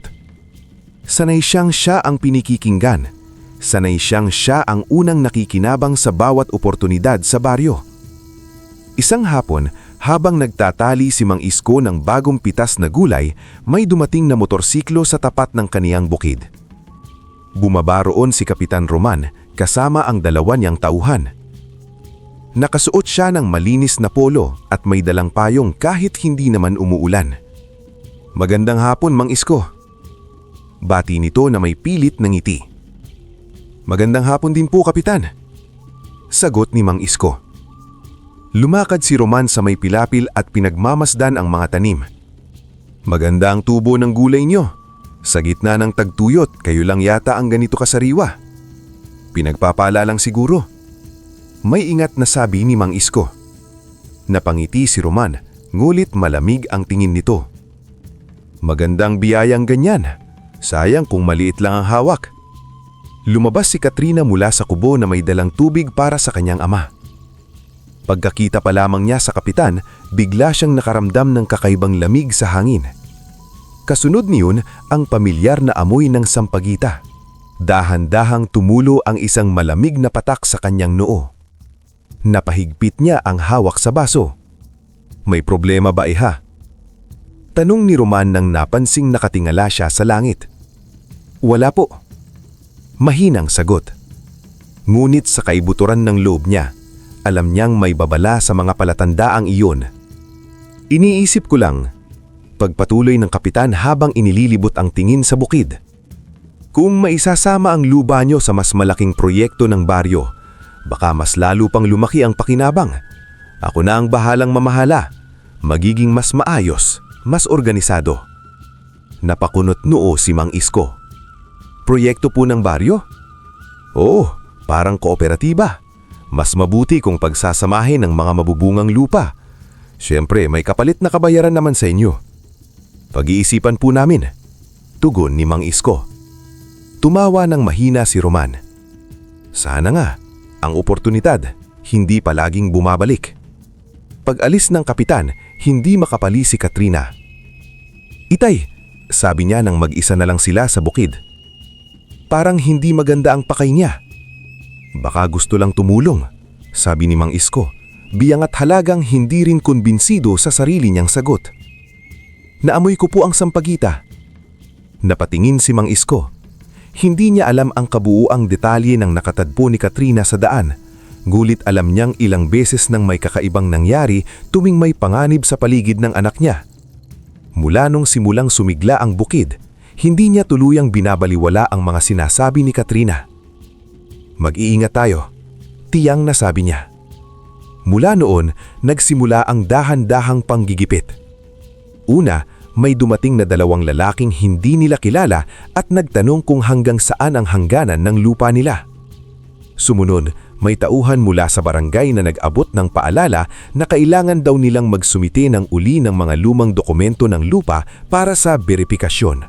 Sanay siyang siya ang pinikikinggan. Sanay siyang siya ang unang nakikinabang sa bawat oportunidad sa baryo. Isang hapon, habang nagtatali si Mang Isko ng bagong pitas na gulay, may dumating na motorsiklo sa tapat ng kaniyang bukid. Bumaba roon si Kapitan Roman kasama ang dalawa niyang tauhan. Nakasuot siya ng malinis na polo at may dalang payong kahit hindi naman umuulan. "Magandang hapon, Mang Isko." Bati nito na may pilit na ngiti. "Magandang hapon din po, Kapitan." Sagot ni Mang Isko. Lumakad si Roman sa may pilapil at pinagmamasdan ang mga tanim. "Maganda ang tubo ng gulay niyo. Sa gitna ng tagtuyot, kayo lang yata ang ganito kasariwa. Pinagpapala lang siguro." May ingat na sabi ni Mang Isko. Napangiti si Roman, ngulit malamig ang tingin nito. "Magandang biyayang ganyan. Sayang kung maliit lang ang hawak." Lumabas si Katrina mula sa kubo na may dalang tubig para sa kanyang ama. Pagkakita pa lamang niya sa kapitan, bigla siyang nakaramdam ng kakaibang lamig sa hangin. Kasunod niyon ang pamilyar na amoy ng sampagita. Dahan-dahang tumulo ang isang malamig na patak sa kanyang noo. Napahigpit niya ang hawak sa baso. "May problema ba, iha?" Tanong ni Roman nang napansing nakatingala siya sa langit. "Wala po." Mahinang sagot. Ngunit sa kaibuturan ng loob niya, alam niyang may babala sa mga palatandaang iyon. "Iniisip ko lang," pagpatuloy ng kapitan habang inililibot ang tingin sa bukid. "Kung maisasama ang lupa niyo sa mas malaking proyekto ng baryo, baka mas lalo pang lumaki ang pakinabang. Ako na ang bahalang mamahala. Magiging mas maayos, mas organisado." Napakunot noo si Mang Isko. "Proyekto po ng baryo?" "Oo, parang kooperatiba. Mas mabuti kung pagsasamahin ng mga mabubungang lupa. Siyempre, may kapalit na kabayaran naman sa inyo." "Pag-iisipan po namin," tugon ni Mang Isko. Tumawa ng mahina si Roman. Sana nga, ang oportunidad hindi palaging bumabalik. Pag-alis ng kapitan, hindi makapali si Katrina. "Itay," sabi niya nang mag-isa na lang sila sa bukid. Parang hindi maganda ang pakay niya. "Baka gusto lang tumulong," sabi ni Mang Isko, biyang at halagang hindi rin kumbinsido sa sarili niyang sagot. "Naamoy ko po ang sampagita." Napatingin si Mang Isko. Hindi niya alam ang kabuuang detalye ng nakatadpo ni Katrina sa daan, ngulit alam niyang ilang beses nang may kakaibang nangyari tuwing may panganib sa paligid ng anak niya. Mula nung simulang sumigla ang bukid, hindi niya tuluyang binabaliwala ang mga sinasabi ni Katrina. "Mag-iingat tayo," tiyang nasabi niya. Mula noon, nagsimula ang dahan-dahang panggigipit. Una, may dumating na dalawang lalaking hindi nila kilala at nagtanong kung hanggang saan ang hangganan ng lupa nila. Sumunod, may tauhan mula sa barangay na nag-abot ng paalala na kailangan daw nilang magsumite ng uli ng mga lumang dokumento ng lupa para sa beripikasyon.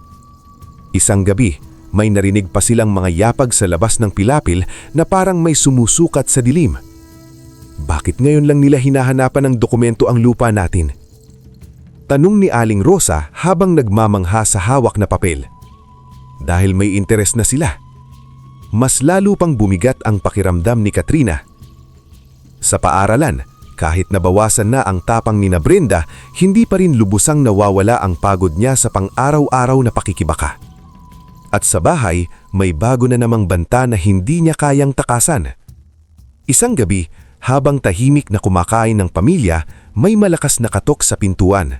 Isang gabi, may narinig pa silang mga yapag sa labas ng pilapil na parang may sumusukat sa dilim. Bakit ngayon lang nila hinahanapan ng dokumento ang lupa natin? Tanong ni Aling Rosa habang nagmamangha sa hawak na papel. Dahil may interes na sila. Mas lalo pang bumigat ang pakiramdam ni Katrina. Sa paaralan, kahit nabawasan na ang tapang ni Brenda, hindi pa rin lubusang nawawala ang pagod niya sa pang-araw-araw na pakikibaka. At sa bahay, may bago na namang banta na hindi niya kayang takasan. Isang gabi, habang tahimik na kumakain ng pamilya, may malakas na katok sa pintuan.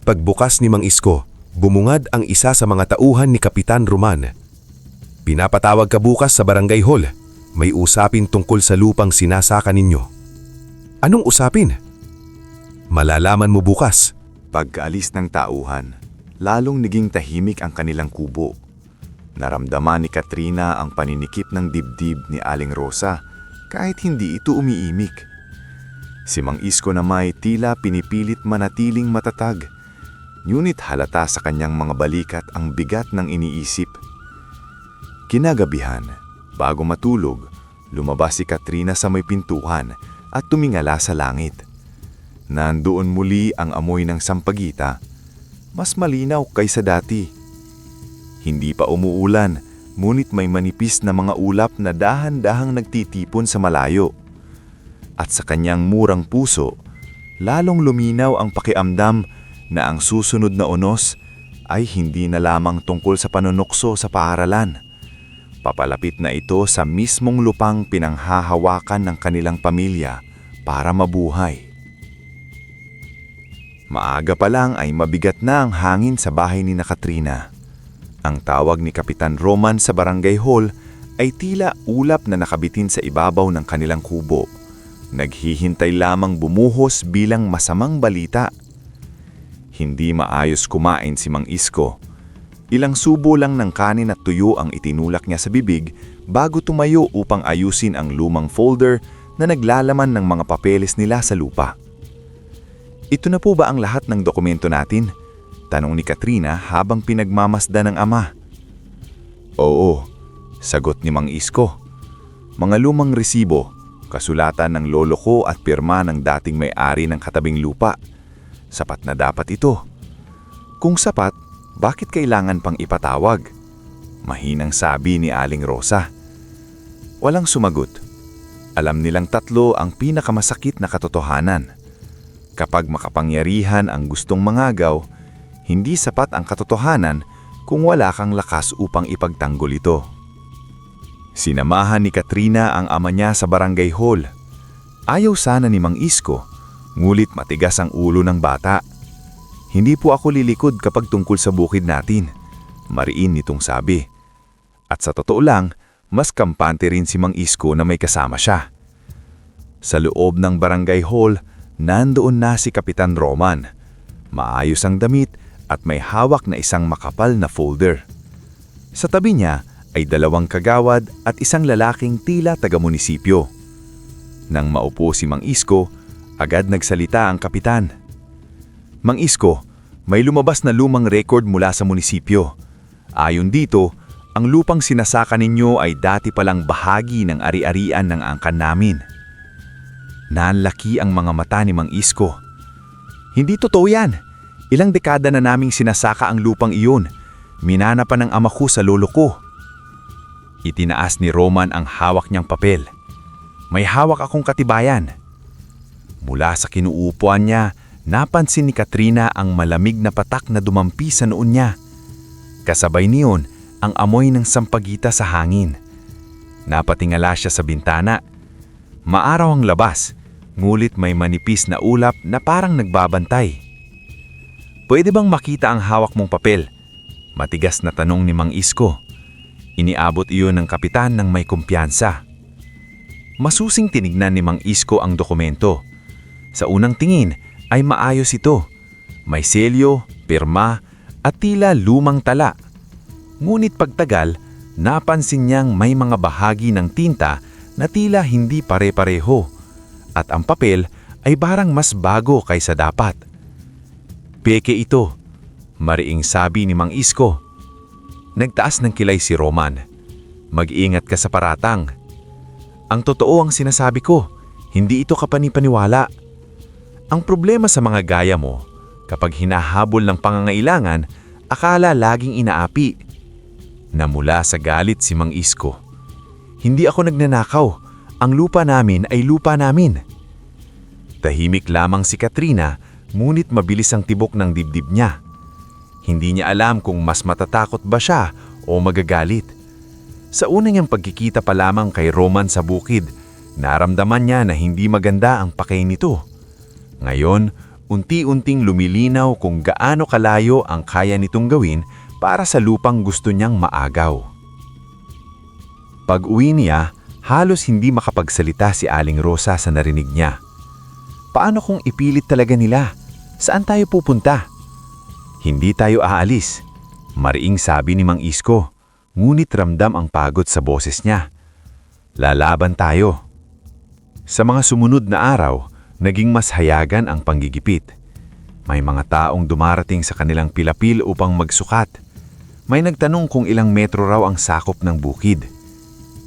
Pagbukas ni Mang Isko, bumungad ang isa sa mga tauhan ni Kapitan Roman. Pinapatawag ka bukas sa barangay hall. May usapin tungkol sa lupang sinasaka ninyo. Anong usapin? Malalaman mo bukas. Pagkaalis ng tauhan, lalong naging tahimik ang kanilang kubo. Naramdaman ni Katrina ang paninikip ng dibdib ni Aling Rosa kahit hindi ito umiimik. Si Mang Isko na may tila pinipilit manatiling matatag, ngunit halata sa kanyang mga balikat ang bigat ng iniisip. Kinagabihan, bago matulog, lumabas si Katrina sa may pintuan at tumingala sa langit. Nandoon muli ang amoy ng sampagita, mas malinaw kaysa dati. Hindi pa umuulan, ngunit may manipis na mga ulap na dahan-dahang nagtitipon sa malayo. At sa kanyang murang puso, lalong luminaw ang pakiamdam na ang susunod na unos ay hindi na lamang tungkol sa panunukso sa paaralan. Papalapit na ito sa mismong lupang pinanghahawakan ng kanilang pamilya para mabuhay. Maaga pa lang ay mabigat na ang hangin sa bahay ni Katrina. Ang tawag ni Kapitan Roman sa barangay hall ay tila ulap na nakabitin sa ibabaw ng kanilang kubo. Naghihintay lamang bumuhos bilang masamang balita. Hindi maayos kumain si Mang Isko. Ilang subo lang ng kanin at tuyo ang itinulak niya sa bibig bago tumayo upang ayusin ang lumang folder na naglalaman ng mga papeles nila sa lupa. Ito na po ba ang lahat ng dokumento natin? Tanong ni Katrina habang pinagmamasdan ng ama. Oo, sagot ni Mang Isko. Mga lumang resibo, kasulatan ng lolo ko at pirma ng dating may-ari ng katabing lupa. Sapat na dapat ito. Kung sapat, bakit kailangan pang ipatawag? Mahinang sabi ni Aling Rosa. Walang sumagot. Alam nilang tatlo ang pinakamasakit na katotohanan. Kapag makapangyarihan ang gustong mangagaw, hindi sapat ang katotohanan kung wala kang lakas upang ipagtanggol ito. Sinamahan ni Katrina ang ama niya sa barangay hall. Ayaw sana ni Mang Isko, ngulit matigas ang ulo ng bata. Hindi po ako lilikod kapag tungkol sa bukid natin, mariin nitong sabi. At sa totoo lang, mas kampante rin si Mang Isko na may kasama siya. Sa loob ng barangay hall, nandoon na si Kapitan Roman. Maayos ang damit at may hawak na isang makapal na folder. Sa tabi niya ay 2 kagawad at isang lalaking tila taga-munisipyo. Nang maupo si Mang Isko, agad nagsalita ang kapitan. Mang Isko, may lumabas na lumang record mula sa munisipyo. Ayon dito, ang lupang sinasaka ninyo ay dati palang bahagi ng ari-arian ng angkan namin. Nanlaki ang mga mata ni Mang Isko. Hindi totoo yan. Ilang dekada na naming sinasaka ang lupang iyon. Minana pa ng ama ko sa lolo ko. Itinaas ni Roman ang hawak niyang papel. May hawak akong katibayan. Mula sa kinuupuan niya, napansin ni Katrina ang malamig na patak na dumampi sa noon niya. Kasabay niyon ang amoy ng sampagita sa hangin. Napatingala siya sa bintana. Maaraw ang labas, ngulit may manipis na ulap na parang nagbabantay. Pwede bang makita ang hawak mong papel? Matigas na tanong ni Mang Isko. Iniabot iyon ng kapitan ng may kumpiyansa. Masusing tinignan ni Mang Isko ang dokumento. Sa unang tingin ay maayos ito. May selyo, pirma at tila lumang tala. Ngunit pagtagal, napansin niyang may mga bahagi ng tinta na tila hindi pare-pareho at ang papel ay parang mas bago kaysa dapat. "Peke ito," mariing sabi ni Mang Isko. Nagtaas ng kilay si Roman. "Mag-ingat ka sa paratang." "Ang totoo ang sinasabi ko, hindi ito kapanipaniwala. Ang problema sa mga gaya mo, kapag hinahabol ng pangangailangan, akala laging inaapi." Namula sa galit si Mang Isko. "Hindi ako nagnanakaw. Ang lupa namin ay lupa namin." Tahimik lamang si Katrina, ngunit mabilis ang tibok ng dibdib niya. Hindi niya alam kung mas matatakot ba siya o magagalit. Sa una niyang pagkikita pa lamang kay Roman sa bukid, naramdaman niya na hindi maganda ang pakay nito. Ngayon, unti-unting lumilinaw kung gaano kalayo ang kaya nitong gawin para sa lupang gusto niyang maagaw. Pag-uwi niya, halos hindi makapagsalita si Aling Rosa sa narinig niya. "Paano kung ipilit talaga nila? Saan tayo pupunta?" "Hindi tayo aalis," mariing sabi ni Mang Isko, ngunit ramdam ang pagod sa boses niya. "Lalaban tayo." Sa mga sumunod na araw, naging mas hayagan ang panggigipit. May mga taong dumarating sa kanilang pilapil upang magsukat. May nagtanong kung ilang metro raw ang sakop ng bukid.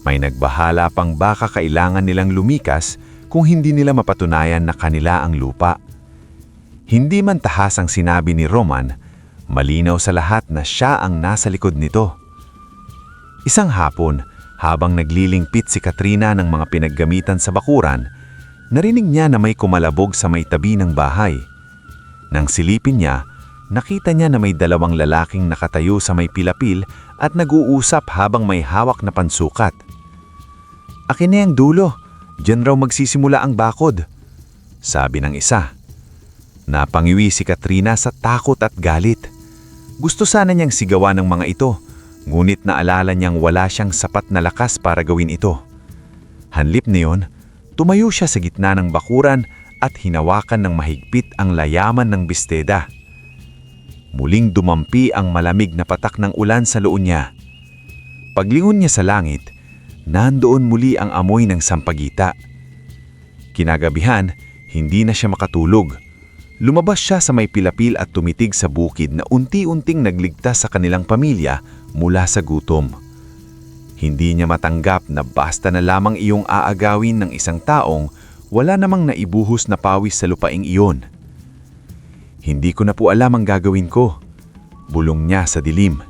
May nagbahala pang baka kailangan nilang lumikas kung hindi nila mapatunayan na kanila ang lupa. Hindi man tahas ang sinabi ni Roman, malinaw sa lahat na siya ang nasa likod nito. Isang hapon, habang naglilingpit si Katrina ng mga pinaggamitan sa bakuran, narinig niya na may kumalabog sa may tabi ng bahay. Nang silipin niya, nakita niya na may dalawang lalaking nakatayo sa may pilapil at nag-uusap habang may hawak na pansukat. "Akin na ang dulo, diyan raw magsisimula ang bakod," sabi ng isa. Napangiwi si Katrina sa takot at galit. Gusto sana niyang sigawan ng mga ito, ngunit naalala niyang wala siyang sapat na lakas para gawin ito. Hanlip niyon, tumayo siya sa gitna ng bakuran at hinawakan ng mahigpit ang layaman ng bisteda. Muling dumampi ang malamig na patak ng ulan sa loob niya. Paglingon niya sa langit, nandoon muli ang amoy ng sampagita. Kinagabihan, hindi na siya makatulog. Lumabas siya sa may pilapil at tumitig sa bukid na unti-unting nagligtas sa kanilang pamilya mula sa gutom. Hindi niya matanggap na basta na lamang iyong aagawin ng isang taong wala namang naibuhos na pawis sa lupaing iyon. "Hindi ko na po alam ang gagawin ko," bulong niya sa dilim.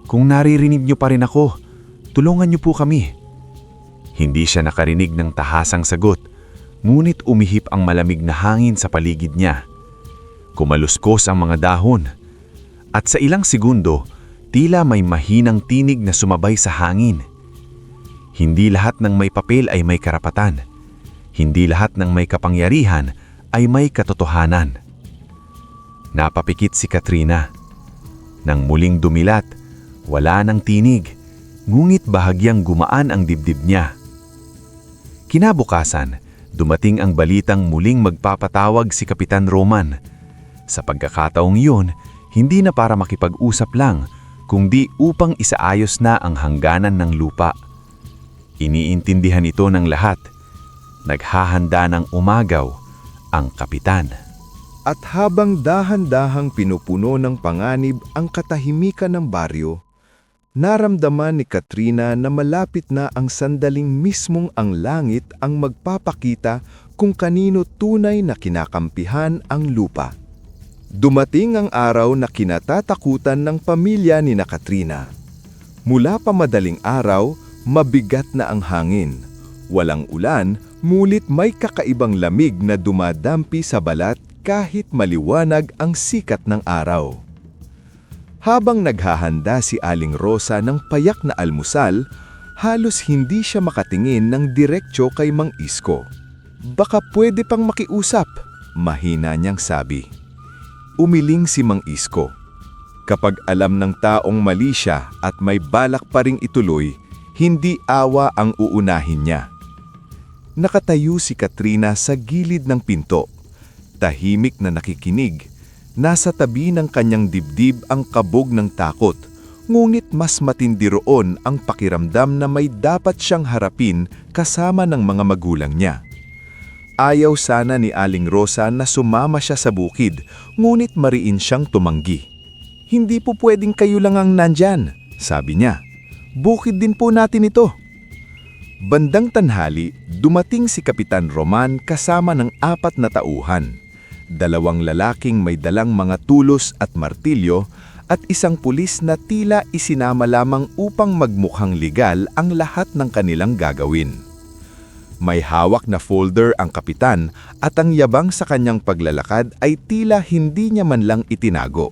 "Kung naririnig niyo pa rin ako, tulungan niyo po kami." Hindi siya nakarinig ng tahasang sagot, ngunit umihip ang malamig na hangin sa paligid niya. Kumaluskos ang mga dahon, at sa ilang segundo, tila may mahinang tinig na sumabay sa hangin. Hindi lahat ng may papel ay may karapatan. Hindi lahat ng may kapangyarihan ay may katotohanan. Napapikit si Katrina. Nang muling dumilat, wala nang tinig, ngunit bahagyang gumaan ang dibdib niya. Kinabukasan, dumating ang balitang muling magpapatawag si Kapitan Roman. Sa pagkakataong iyon, hindi na para makipag-usap lang, kundi upang isaayos na ang hangganan ng lupa. Iniintindihan ito ng lahat. Naghahanda ng umagaw ang kapitan. At habang dahan-dahang pinupuno ng panganib ang katahimikan ng baryo, naramdaman ni Katrina na malapit na ang sandaling mismong ang langit ang magpapakita kung kanino tunay na kinakampihan ang lupa. Dumating ang araw na kinatatakutan ng pamilya ni Katrina. Mula pa madaling araw, mabigat na ang hangin. Walang ulan, ngunit may kakaibang lamig na dumadampi sa balat kahit maliwanag ang sikat ng araw. Habang naghahanda si Aling Rosa ng payak na almusal, halos hindi siya makatingin ng diretsyo kay Mang Isko. "Baka pwede pang makiusap," mahina niyang sabi. Umiling si Mang Isko. Kapag alam ng taong mali siya at may balak pa ring ituloy, hindi awa ang uunahin niya. Nakatayo si Katrina sa gilid ng pinto. Tahimik na nakikinig. Nasa tabi ng kanyang dibdib ang kabog ng takot, Ngunit mas matindi roon ang pakiramdam na may dapat siyang harapin kasama ng mga magulang niya. Ayaw sana ni Aling Rosa na sumama siya sa bukid, ngunit mariin siyang tumanggi. "Hindi po pwedeng kayo lang ang nandyan," sabi niya. "Bukid din po natin ito." Bandang tanghali, dumating si Kapitan Roman kasama ng 4 na tauhan. 2 lalaking may dalang mga tulos at martilyo at isang pulis na tila isinama lamang upang magmukhang legal ang lahat ng kanilang gagawin. May hawak na folder ang kapitan at ang yabang sa kanyang paglalakad ay tila hindi niya man lang itinago.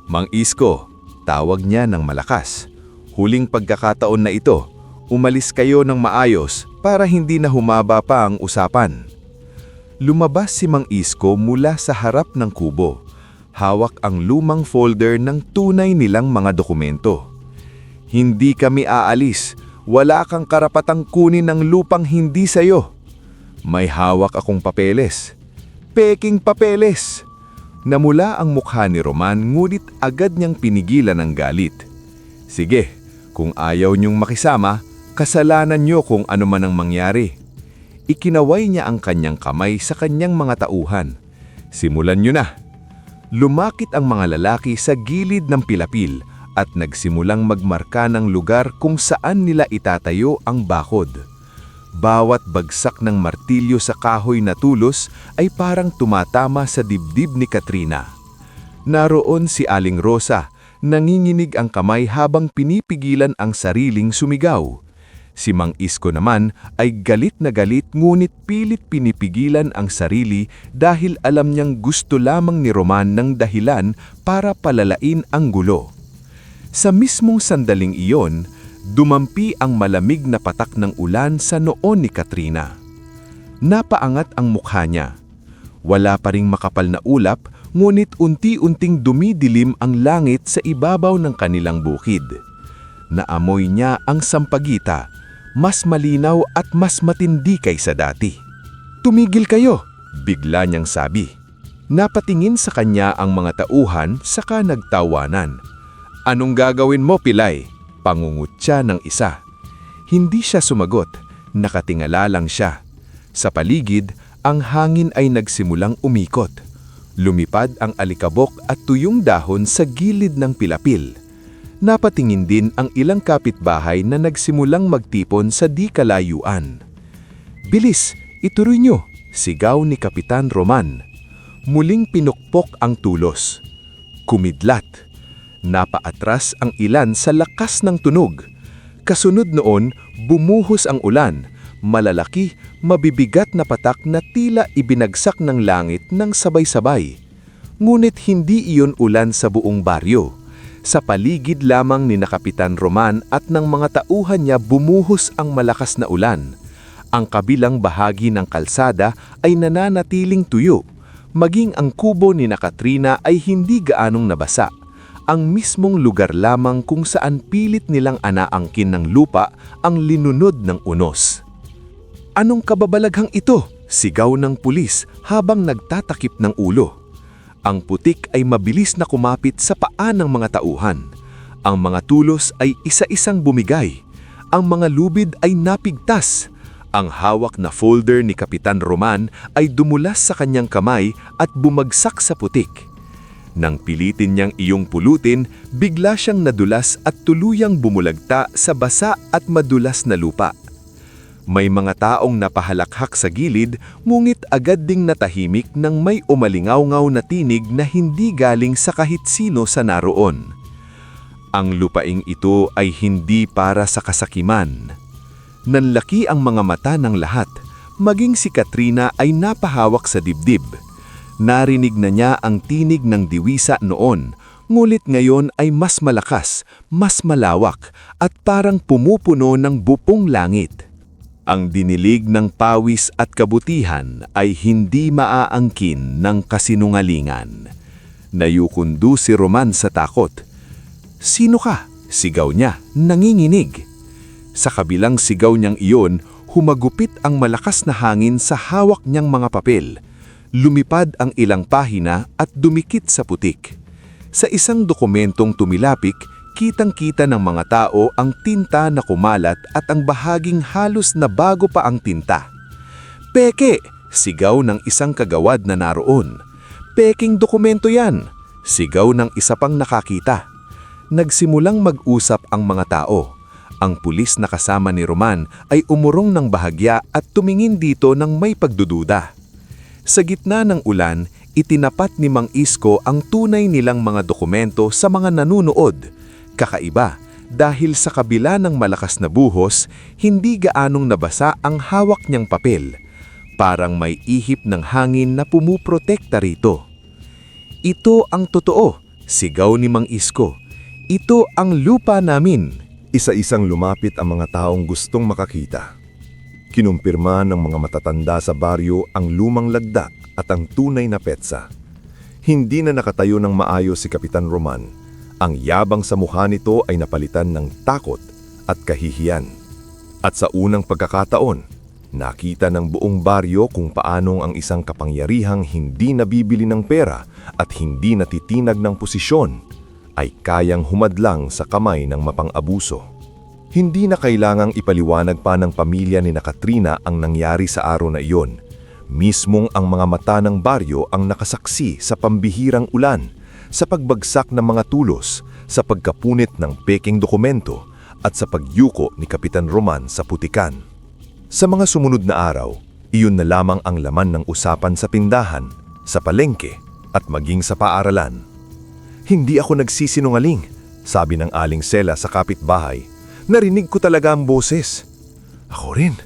"Mang Isko," tawag niya ng malakas. "Huling pagkakataon na ito, umalis kayo ng maayos para hindi na humaba pa ang usapan." Lumabas si Mang Isko mula sa harap ng kubo. Hawak ang lumang folder ng tunay nilang mga dokumento. "Hindi kami aalis. Wala kang karapatang kunin ang lupang hindi sayo." May hawak akong papeles. Peking papeles! Namula ang mukha ni Roman ngunit agad niyang pinigilan ang galit. "Sige, kung ayaw niyong makisama, kasalanan niyo kung ano man ang mangyari." Ikinaway niya ang kanyang kamay sa kanyang mga tauhan. "Simulan niyo na." Lumakit ang mga lalaki sa gilid ng pilapil at nagsimulang magmarka ng lugar kung saan nila itatayo ang bakod. Bawat bagsak ng martilyo sa kahoy na tulos ay parang tumatama sa dibdib ni Katrina. Naroon si Aling Rosa, nanginginig ang kamay habang pinipigilan ang sariling sumigaw. Si Mang Isko naman ay galit na galit ngunit pilit pinipigilan ang sarili dahil alam niyang gusto lamang ni Roman ng dahilan para palalain ang gulo. Sa mismong sandaling iyon, dumampi ang malamig na patak ng ulan sa noon ni Katrina. Napaangat ang mukha niya. Wala pa ring makapal na ulap, ngunit unti-unting dumidilim ang langit sa ibabaw ng kanilang bukid. Naamoy niya ang sampagita, mas malinaw at mas matindi kaysa dati. "Tumigil kayo!" bigla niyang sabi. Napatingin sa kanya ang mga tauhan saka nagtawanan. "Anong gagawin mo, Pilay?" pangungutya ng isa. Hindi siya sumagot, nakatingala lang siya. Sa paligid, ang hangin ay nagsimulang umikot. Lumipad ang alikabok at tuyong dahon sa gilid ng pilapil. Napatingin din ang ilang kapitbahay na nagsimulang magtipon sa di kalayuan. "Bilis, ituloy niyo!" sigaw ni Kapitan Roman. Muling pinukpok ang tulos. Kumidlat. Napaatras ang ilan sa lakas ng tunog. Kasunod noon, bumuhos ang ulan. Malalaki, mabibigat na patak na tila ibinagsak ng langit ng sabay-sabay. Ngunit hindi iyon ulan sa buong baryo. Sa paligid lamang ni Kapitan Roman at ng mga tauhan niya bumuhos ang malakas na ulan. Ang kabilang bahagi ng kalsada ay nananatiling tuyo. Maging ang kubo ni Katrina ay hindi gaanong nabasa. Ang mismong lugar lamang kung saan pilit nilang anaangkin ng lupa ang linunod ng unos. "Anong kababalaghang ito?" sigaw ng pulis habang nagtatakip ng ulo. Ang putik ay mabilis na kumapit sa paa ng mga tauhan. Ang mga tulos ay isa-isang bumigay. Ang mga lubid ay napigtas. Ang hawak na folder ni Kapitan Roman ay dumulas sa kanyang kamay at bumagsak sa putik. Nang pilitin niyang iyong pulutin, bigla siyang nadulas at tuluyang bumulagta sa basa at madulas na lupa. May mga taong napahalakhak sa gilid, ngunit agad ding natahimik nang may umalingaw-ngaw na tinig na hindi galing sa kahit sino sa naroon. Ang lupaing ito ay hindi para sa kasakiman. Nanlaki ang mga mata ng lahat, maging si Katrina ay napahawak sa dibdib. Narinig na niya ang tinig ng diwisa noon, ngunit ngayon ay mas malakas, mas malawak, at parang pumupuno ng bupong langit. Ang dinilig ng pawis at kabutihan ay hindi maaangkin ng kasinungalingan. Nayukundo si Roman sa takot. "Sino ka?" sigaw niya, nanginginig. Sa kabilang sigaw niyang iyon, humagupit ang malakas na hangin sa hawak niyang mga papel. Lumipad ang ilang pahina at dumikit sa putik. Sa isang dokumentong tumilapik, Kitang-kita ng mga tao ang tinta na kumalat at ang bahaging halos na bago pa ang tinta. "Peke!" sigaw ng isang kagawad na naroon. "Peking dokumento yan!" sigaw ng isa pang nakakita. Nagsimulang mag-usap ang mga tao. Ang pulis na kasama ni Roman ay umurong ng bahagya at tumingin dito ng may pagdududa. Sa gitna ng ulan, itinapat ni Mang Isko ang tunay nilang mga dokumento sa mga nanunood. Kakaiba dahil sa kabila ng malakas na buhos, hindi gaanong nabasa ang hawak niyang papel. Parang may ihip ng hangin na pumuprotekta rito. "Ito ang totoo," sigaw ni Mang Isko. "Ito ang lupa namin." Isa-isang lumapit ang mga taong gustong makakita. Kinumpirma ng mga matatanda sa baryo ang lumang lagda at ang tunay na petsa. Hindi na nakatayo ng maayos si Kapitan Roman. Ang yabang sa mukha nito ay napalitan ng takot at kahihiyan. At sa unang pagkakataon, nakita ng buong baryo kung paanong ang isang kapangyarihang hindi nabibili ng pera at hindi natitinag ng posisyon ay kayang humadlang sa kamay ng mapang-abuso. Hindi na kailangang ipaliwanag pa ng pamilya ni Katrina ang nangyari sa araw na iyon. Mismong ang mga mata ng baryo ang nakasaksi sa pambihirang ulan, sa pagbagsak ng mga tulos, sa pagkapunit ng peking dokumento, at sa pagyuko ni Kapitan Roman sa putikan. Sa mga sumunod na araw, iyon na lamang ang laman ng usapan sa tindahan, sa palengke, at maging sa paaralan. "Hindi ako nagsisinungaling," sabi ng Aling Sela sa kapitbahay. "Narinig ko talaga ang boses." "Ako rin,"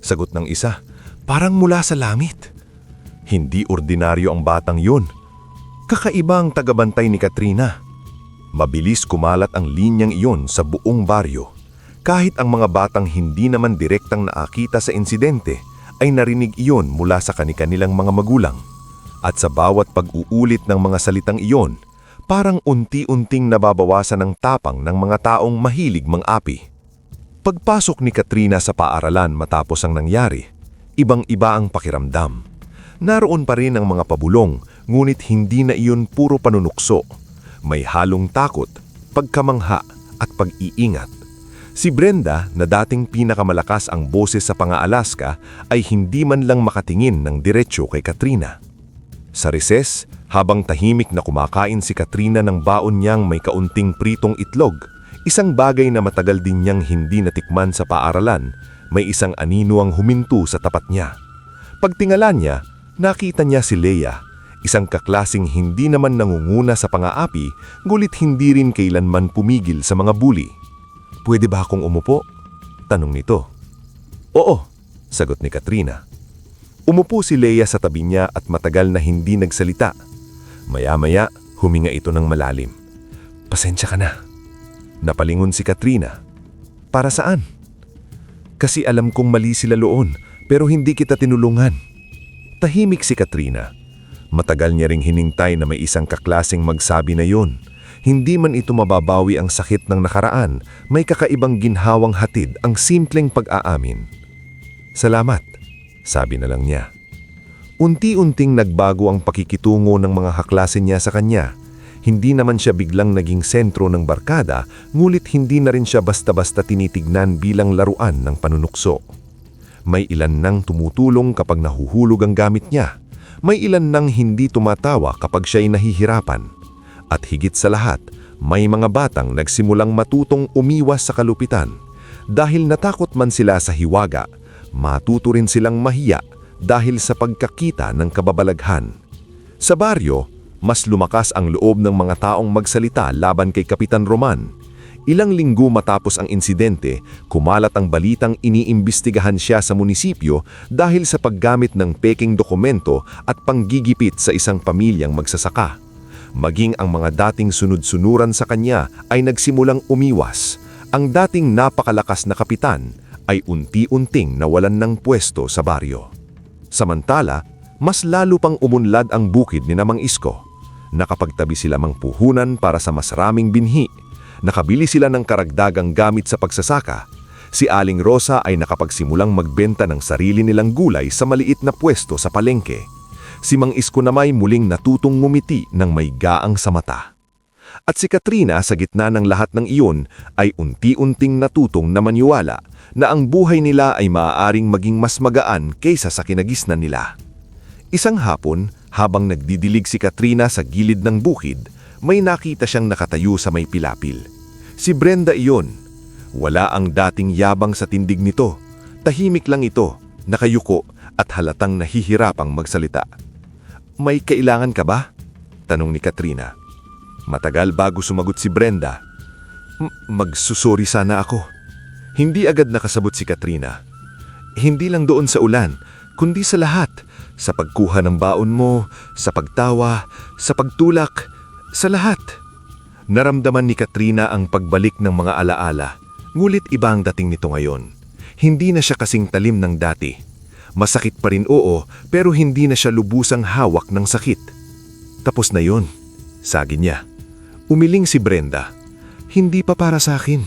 sagot ng isa, "parang mula sa langit." Hindi ordinaryo ang batang yun. Kakaiba ang tagabantay ni Katrina. Mabilis kumalat ang linyang iyon sa buong baryo. Kahit ang mga batang hindi naman direktang nakakita sa insidente, ay narinig iyon mula sa kanilang mga magulang. At sa bawat pag-uulit ng mga salitang iyon, parang unti-unting nababawasan ang tapang ng mga taong mahilig mang-api. Pagpasok ni Katrina sa paaralan matapos ang nangyari, ibang-iba ang pakiramdam. Naroon pa rin ang mga pabulong, ngunit hindi na iyon puro panunukso. May halong takot, pagkamangha at pag-iingat. Si Brenda, na dating pinakamalakas ang boses sa pang-aalaska, ay hindi man lang makatingin ng diretsyo kay Katrina. Sa reses, habang tahimik na kumakain si Katrina ng baon niyang may kaunting pritong itlog, isang bagay na matagal din niyang hindi natikman sa paaralan, may isang anino ang huminto sa tapat niya. Pagtingala niya, nakita niya si Leia, isang kaklasing hindi naman nangunguna sa pang-aapi, ngulit hindi rin kailanman pumigil sa mga bully. "Pwede ba akong umupo?" tanong nito. "Oo," sagot ni Katrina. Umupo si Leia sa tabi niya at matagal na hindi nagsalita. Maya-maya, huminga ito ng malalim. "Pasensya ka na." Napalingon si Katrina. "Para saan?" "Kasi alam kong mali sila loon, pero hindi kita tinulungan." Tahimik si Katrina. Matagal niya ring hinintay na may isang kaklaseng magsabi na yun. Hindi man ito mababawi ang sakit ng nakaraan, may kakaibang ginhawang hatid ang simpleng pag-aamin. "Salamat," sabi na lang niya. Unti-unting nagbago ang pakikitungo ng mga kaklase niya sa kanya. Hindi naman siya biglang naging sentro ng barkada, ngulit hindi na rin siya basta-basta tinitignan bilang laruan ng panunukso. May ilan nang tumutulong kapag nahuhulog ang gamit niya. May ilan nang hindi tumatawa kapag siya'y nahihirapan. At higit sa lahat, may mga batang nagsimulang matutong umiwas sa kalupitan. Dahil natakot man sila sa hiwaga, matuto rin silang mahiya dahil sa pagkakita ng kababalaghan. Sa baryo, mas lumakas ang loob ng mga taong magsalita laban kay Kapitan Roman. Ilang linggo matapos ang insidente, kumalat ang balitang iniimbestigahan siya sa munisipyo dahil sa paggamit ng peking dokumento at panggigipit sa isang pamilyang magsasaka. Maging ang mga dating sunod-sunuran sa kanya ay nagsimulang umiwas. Ang dating napakalakas na kapitan ay unti-unting nawalan ng pwesto sa baryo. Samantala, mas lalo pang umunlad ang bukid ni Mang Isko. Nakapagtabi sila mang puhunan para sa mas raming binhi. Nakabili sila ng karagdagang gamit sa pagsasaka. Si Aling Rosa ay nakapagsimulang magbenta ng sarili nilang gulay sa maliit na pwesto sa palengke. Si Mang Isko namay muling natutong ngumiti ng may gaang sa mata. At si Katrina sa gitna ng lahat ng iyon ay unti-unting natutong na maniwala na ang buhay nila ay maaaring maging mas magaan kaysa sa kinagisnan nila. Isang hapon, habang nagdidilig si Katrina sa gilid ng bukid, may nakita siyang nakatayo sa may pilapil. Si Brenda iyon. Wala ang dating yabang sa tindig nito. Tahimik lang ito, nakayuko at halatang nahihirapang magsalita. "May kailangan ka ba?" tanong ni Katrina. Matagal bago sumagot si Brenda. Magsusori sana ako." Hindi agad nakasabot si Katrina. "Hindi lang doon sa ulan, kundi sa lahat. Sa pagkuha ng baon mo, sa pagtawa, sa pagtulak, sa lahat." Naramdaman ni Katrina ang pagbalik ng mga alaala, ngulit iba ang dating nito ngayon. Hindi na siya kasing talim ng dati. Masakit pa rin, oo, pero hindi na siya lubusang hawak ng sakit. "Tapos na yon," sabi niya. Umiling si Brenda. "Hindi pa para sa akin."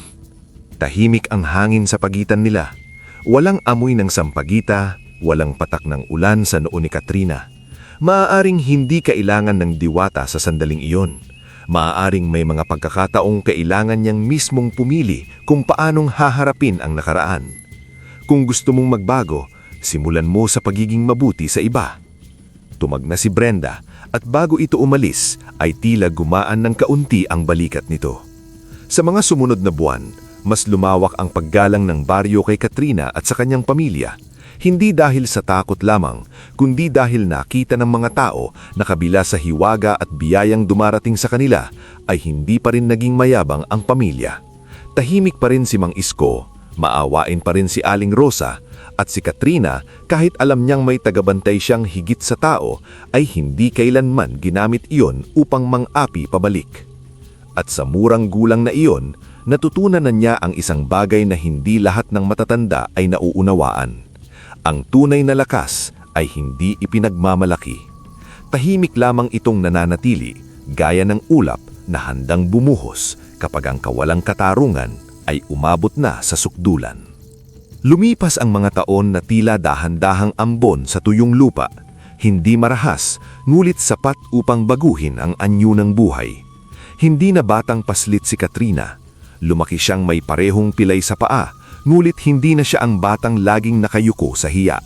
Tahimik ang hangin sa pagitan nila. Walang amoy ng sampagita, walang patak ng ulan sa noo ni Katrina. Maaaring hindi kailangan ng diwata sa sandaling iyon. Maaaring may mga pagkakataong kailangan niyang mismong pumili kung paanong haharapin ang nakaraan. Kung gusto mong magbago, simulan mo sa pagiging mabuti sa iba. Tumagna si Brenda at bago ito umalis ay tila gumaan ng kaunti ang balikat nito. Sa mga sumunod na buwan, mas lumawak ang paggalang ng baryo kay Katrina at sa kanyang pamilya. Hindi dahil sa takot lamang, kundi dahil nakita ng mga tao na kabila sa hiwaga at biyayang dumarating sa kanila ay hindi pa rin naging mayabang ang pamilya. Tahimik pa rin si Mang Isko, maawain pa rin si Aling Rosa, at si Katrina kahit alam niyang may tagabantay siyang higit sa tao ay hindi kailanman ginamit iyon upang mang-api pabalik. At sa murang gulang na iyon, natutunan na niya ang isang bagay na hindi lahat ng matatanda ay nauunawaan. Ang tunay na lakas ay hindi ipinagmamalaki. Tahimik lamang itong nananatili, gaya ng ulap na handang bumuhos kapag ang kawalang katarungan ay umabot na sa sukdulan. Lumipas ang mga taon na tila dahan-dahang ambon sa tuyong lupa, hindi marahas, ngulit sapat upang baguhin ang anyo ng buhay. Hindi na batang paslit si Katrina. Lumaki siyang may parehong pilay sa paa, ngulit hindi na siya ang batang laging nakayuko sa hiya.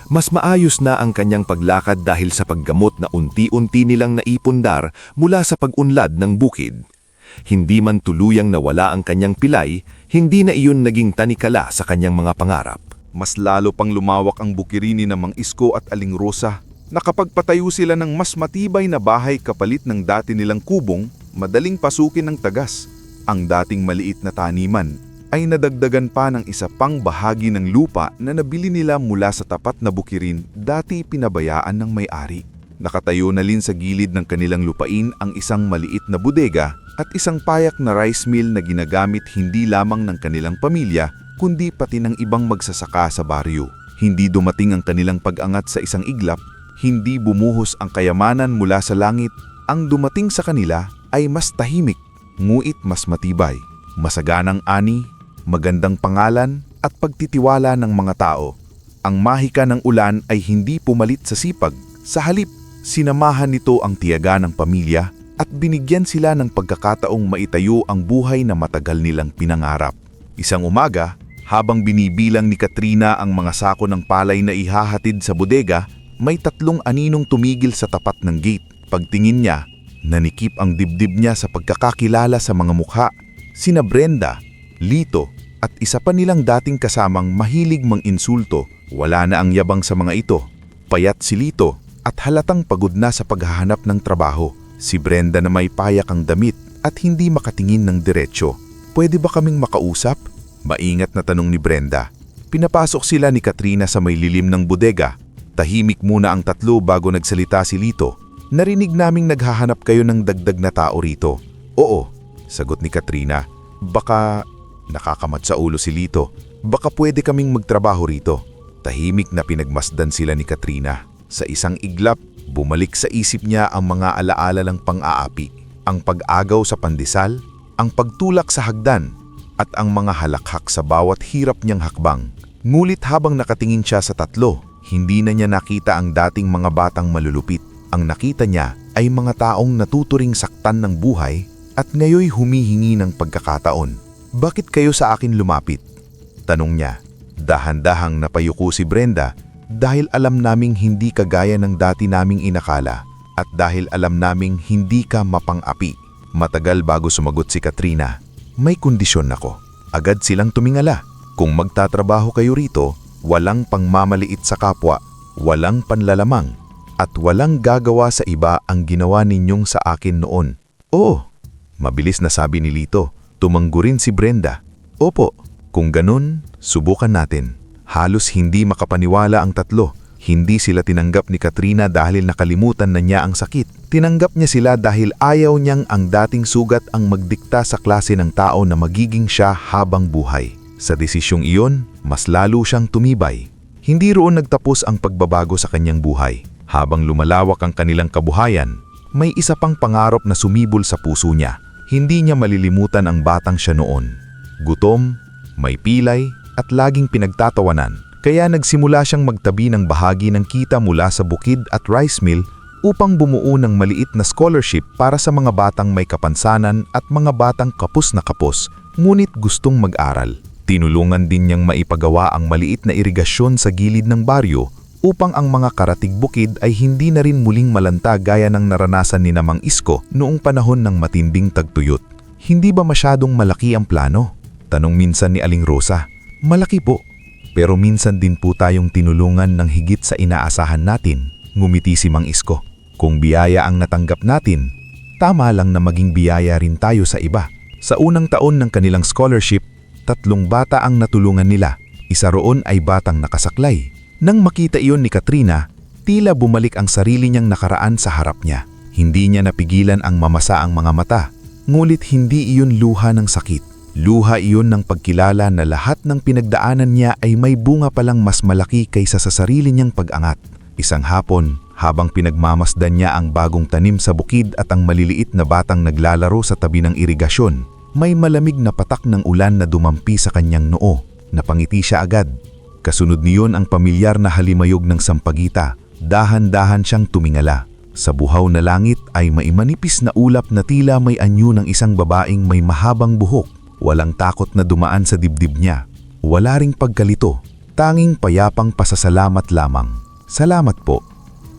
Mas maayos na ang kanyang paglakad dahil sa paggamot na unti-unti nilang naipundar mula sa pag-unlad ng bukid. Hindi man tuluyang nawala ang kanyang pilay, hindi na iyon naging tanikala sa kanyang mga pangarap. Mas lalo pang lumawak ang bukirini ng Mang Isko at Aling Rosa. Nakapagpatayo sila ng mas matibay na bahay kapalit ng dati nilang kubong, madaling pasukin ng tagas. Ang dating maliit na taniman ay nadagdagan pa ng isa pang bahagi ng lupa na nabili nila mula sa tapat na bukirin dati pinabayaan ng may-ari. Nakatayo na rin sa gilid ng kanilang lupain ang isang maliit na bodega at isang payak na rice mill na ginagamit hindi lamang ng kanilang pamilya kundi pati ng ibang magsasaka sa baryo. Hindi dumating ang kanilang pag-angat sa isang iglap, hindi bumuhos ang kayamanan mula sa langit, ang dumating sa kanila ay mas tahimik, nguit mas matibay, masaganang ani, magandang pangalan at pagtitiwala ng mga tao. Ang mahika ng ulan ay hindi pumalit sa sipag, sa halip, sinamahan nito ang tiyaga ng pamilya at binigyan sila ng pagkakataong maitayo ang buhay na matagal nilang pinangarap. Isang umaga, habang binibilang ni Katrina ang mga sako ng palay na ihahatid sa bodega, may 3 aninong tumigil sa tapat ng gate. Pagtingin niya, nanikip ang dibdib niya sa pagkakakilala sa mga mukha. Sina Brenda, Lito at isa pa nilang dating kasamang mahilig mang-insulto. Wala na ang yabang sa mga ito. Payat si Lito at halatang pagod na sa paghahanap ng trabaho. Si Brenda na may payak ang damit at hindi makatingin ng diretsyo. "Pwede ba kaming makausap?" Maingat na tanong ni Brenda. Pinapasok sila ni Katrina sa may lilim ng bodega. Tahimik muna ang 3 bago nagsalita si Lito. "Narinig naming naghahanap kayo ng dagdag na tao rito." "Oo," sagot ni Katrina. "Baka..." Nakakamat sa ulo si Lito. "Baka pwede kaming magtrabaho rito." Tahimik na pinagmasdan sila ni Katrina. Sa isang iglap, bumalik sa isip niya ang mga alaala ng pang-aapi, ang pag-agaw sa pandesal, ang pagtulak sa hagdan, at ang mga halakhak sa bawat hirap niyang hakbang. Ngulit habang nakatingin siya sa 3, hindi na niya nakita ang dating mga batang malulupit. Ang nakita niya ay mga taong natuturing saktan ng buhay at ngayoy humihingi ng pagkakataon. Bakit kayo sa akin lumapit? Tanong niya. Dahan-dahang napayuko si Brenda dahil alam naming hindi kagaya ng dati naming inakala at dahil alam naming hindi ka mapang-api. Matagal bago sumagot si Katrina. May kondisyon ako. Agad silang tumingala. Kung magtatrabaho kayo rito, walang pangmamaliit sa kapwa, walang panlalamang, at walang gagawa sa iba ang ginawa ninyong sa akin noon. Oo, mabilis na sabi ni Lito. Tumanggo rin si Brenda. Opo, kung ganun, subukan natin. Halos hindi makapaniwala ang tatlo. Hindi sila tinanggap ni Katrina dahil nakalimutan na niya ang sakit. Tinanggap niya sila dahil ayaw niyang ang dating sugat ang magdikta sa klase ng tao na magiging siya habang buhay. Sa desisyong iyon, mas lalo siyang tumibay. Hindi roon nagtapos ang pagbabago sa kanyang buhay. Habang lumalawak ang kanilang kabuhayan, may isa pang pangarap na sumibol sa puso niya. Hindi niya malilimutan ang batang siya noon. Gutom, may pilay, at laging pinagtatawanan. Kaya nagsimula siyang magtabi ng bahagi ng kita mula sa bukid at rice mill upang bumuo ng maliit na scholarship para sa mga batang may kapansanan at mga batang kapos na kapos, ngunit gustong mag-aral. Tinulungan din niyang maipagawa ang maliit na irigasyon sa gilid ng baryo upang ang mga karatig bukid ay hindi na rin muling malanta gaya ng naranasan ni Mang Isko noong panahon ng matinding tagtuyot. Hindi ba masyadong malaki ang plano? Tanong minsan ni Aling Rosa. Malaki po. Pero minsan din po tayong tinulungan ng higit sa inaasahan natin, ngumiti si Mang Isko. Kung biyaya ang natanggap natin, tama lang na maging biyaya rin tayo sa iba. Sa unang taon ng kanilang scholarship, 3 bata ang natulungan nila. Isa roon ay batang nakasaklay. Nang makita iyon ni Katrina, tila bumalik ang sarili niyang nakaraan sa harap niya. Hindi niya napigilan ang mamasa ang mga mata, ngulit hindi iyon luha ng sakit. Luha iyon ng pagkilala na lahat ng pinagdaanan niya ay may bunga palang mas malaki kaysa sa sarili niyang pag-angat. Isang hapon, habang pinagmamasdan niya ang bagong tanim sa bukid at ang maliliit na batang naglalaro sa tabi ng irigasyon, may malamig na patak ng ulan na dumampi sa kanyang noo. Napangiti siya agad. Kasunod niyon ang pamilyar na halimayog ng sampagita. Dahan-dahan siyang tumingala. Sa buhaw na langit ay may manipis na ulap na tila may anyo ng isang babaeng may mahabang buhok. Walang takot na dumaan sa dibdib niya. Wala ring pagkalito. Tanging payapang pasasalamat lamang. Salamat po.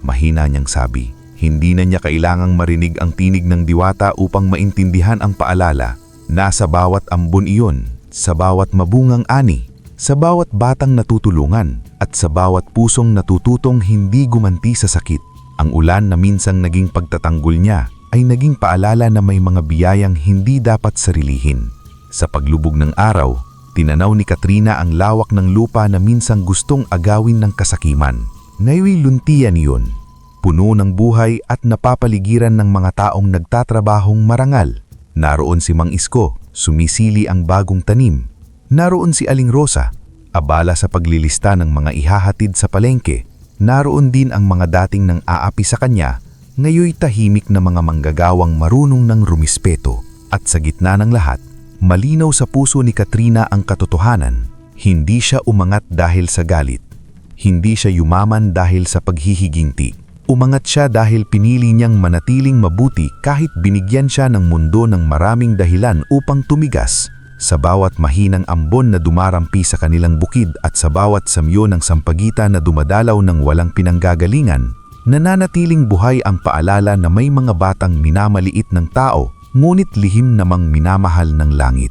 Mahina niyang sabi. Hindi na niya kailangang marinig ang tinig ng diwata upang maintindihan ang paalala. Nasa bawat ambon iyon, sa bawat mabungang ani, sa bawat batang natutulungan, at sa bawat pusong natututong hindi gumanti sa sakit. Ang ulan na minsang naging pagtatanggol niya ay naging paalala na may mga biyayang hindi dapat sarilihin. Sa paglubog ng araw, tinanaw ni Katrina ang lawak ng lupa na minsang gustong agawin ng kasakiman. Ngayoy luntian iyon, puno ng buhay at napapaligiran ng mga taong nagtatrabahong marangal. Naroon si Mang Isko, sumisili ang bagong tanim. Naroon si Aling Rosa, abala sa paglilista ng mga ihahatid sa palengke. Naroon din ang mga dating nang aapi sa kanya, ngayoy tahimik na mga manggagawang marunong ng rumispeto. At sa gitna ng lahat, malinaw sa puso ni Katrina ang katotohanan. Hindi siya umangat dahil sa galit. Hindi siya yumaman dahil sa paghihiginti. Umangat siya dahil pinili niyang manatiling mabuti kahit binigyan siya ng mundo ng maraming dahilan upang tumigas. Sa bawat mahinang ambon na dumarampi sa kanilang bukid at sa bawat samyo ng sampagita na dumadalaw ng walang pinanggagalingan, nananatiling buhay ang paalala na may mga batang minamaliit ng tao, ngunit lihim namang minamahal ng langit.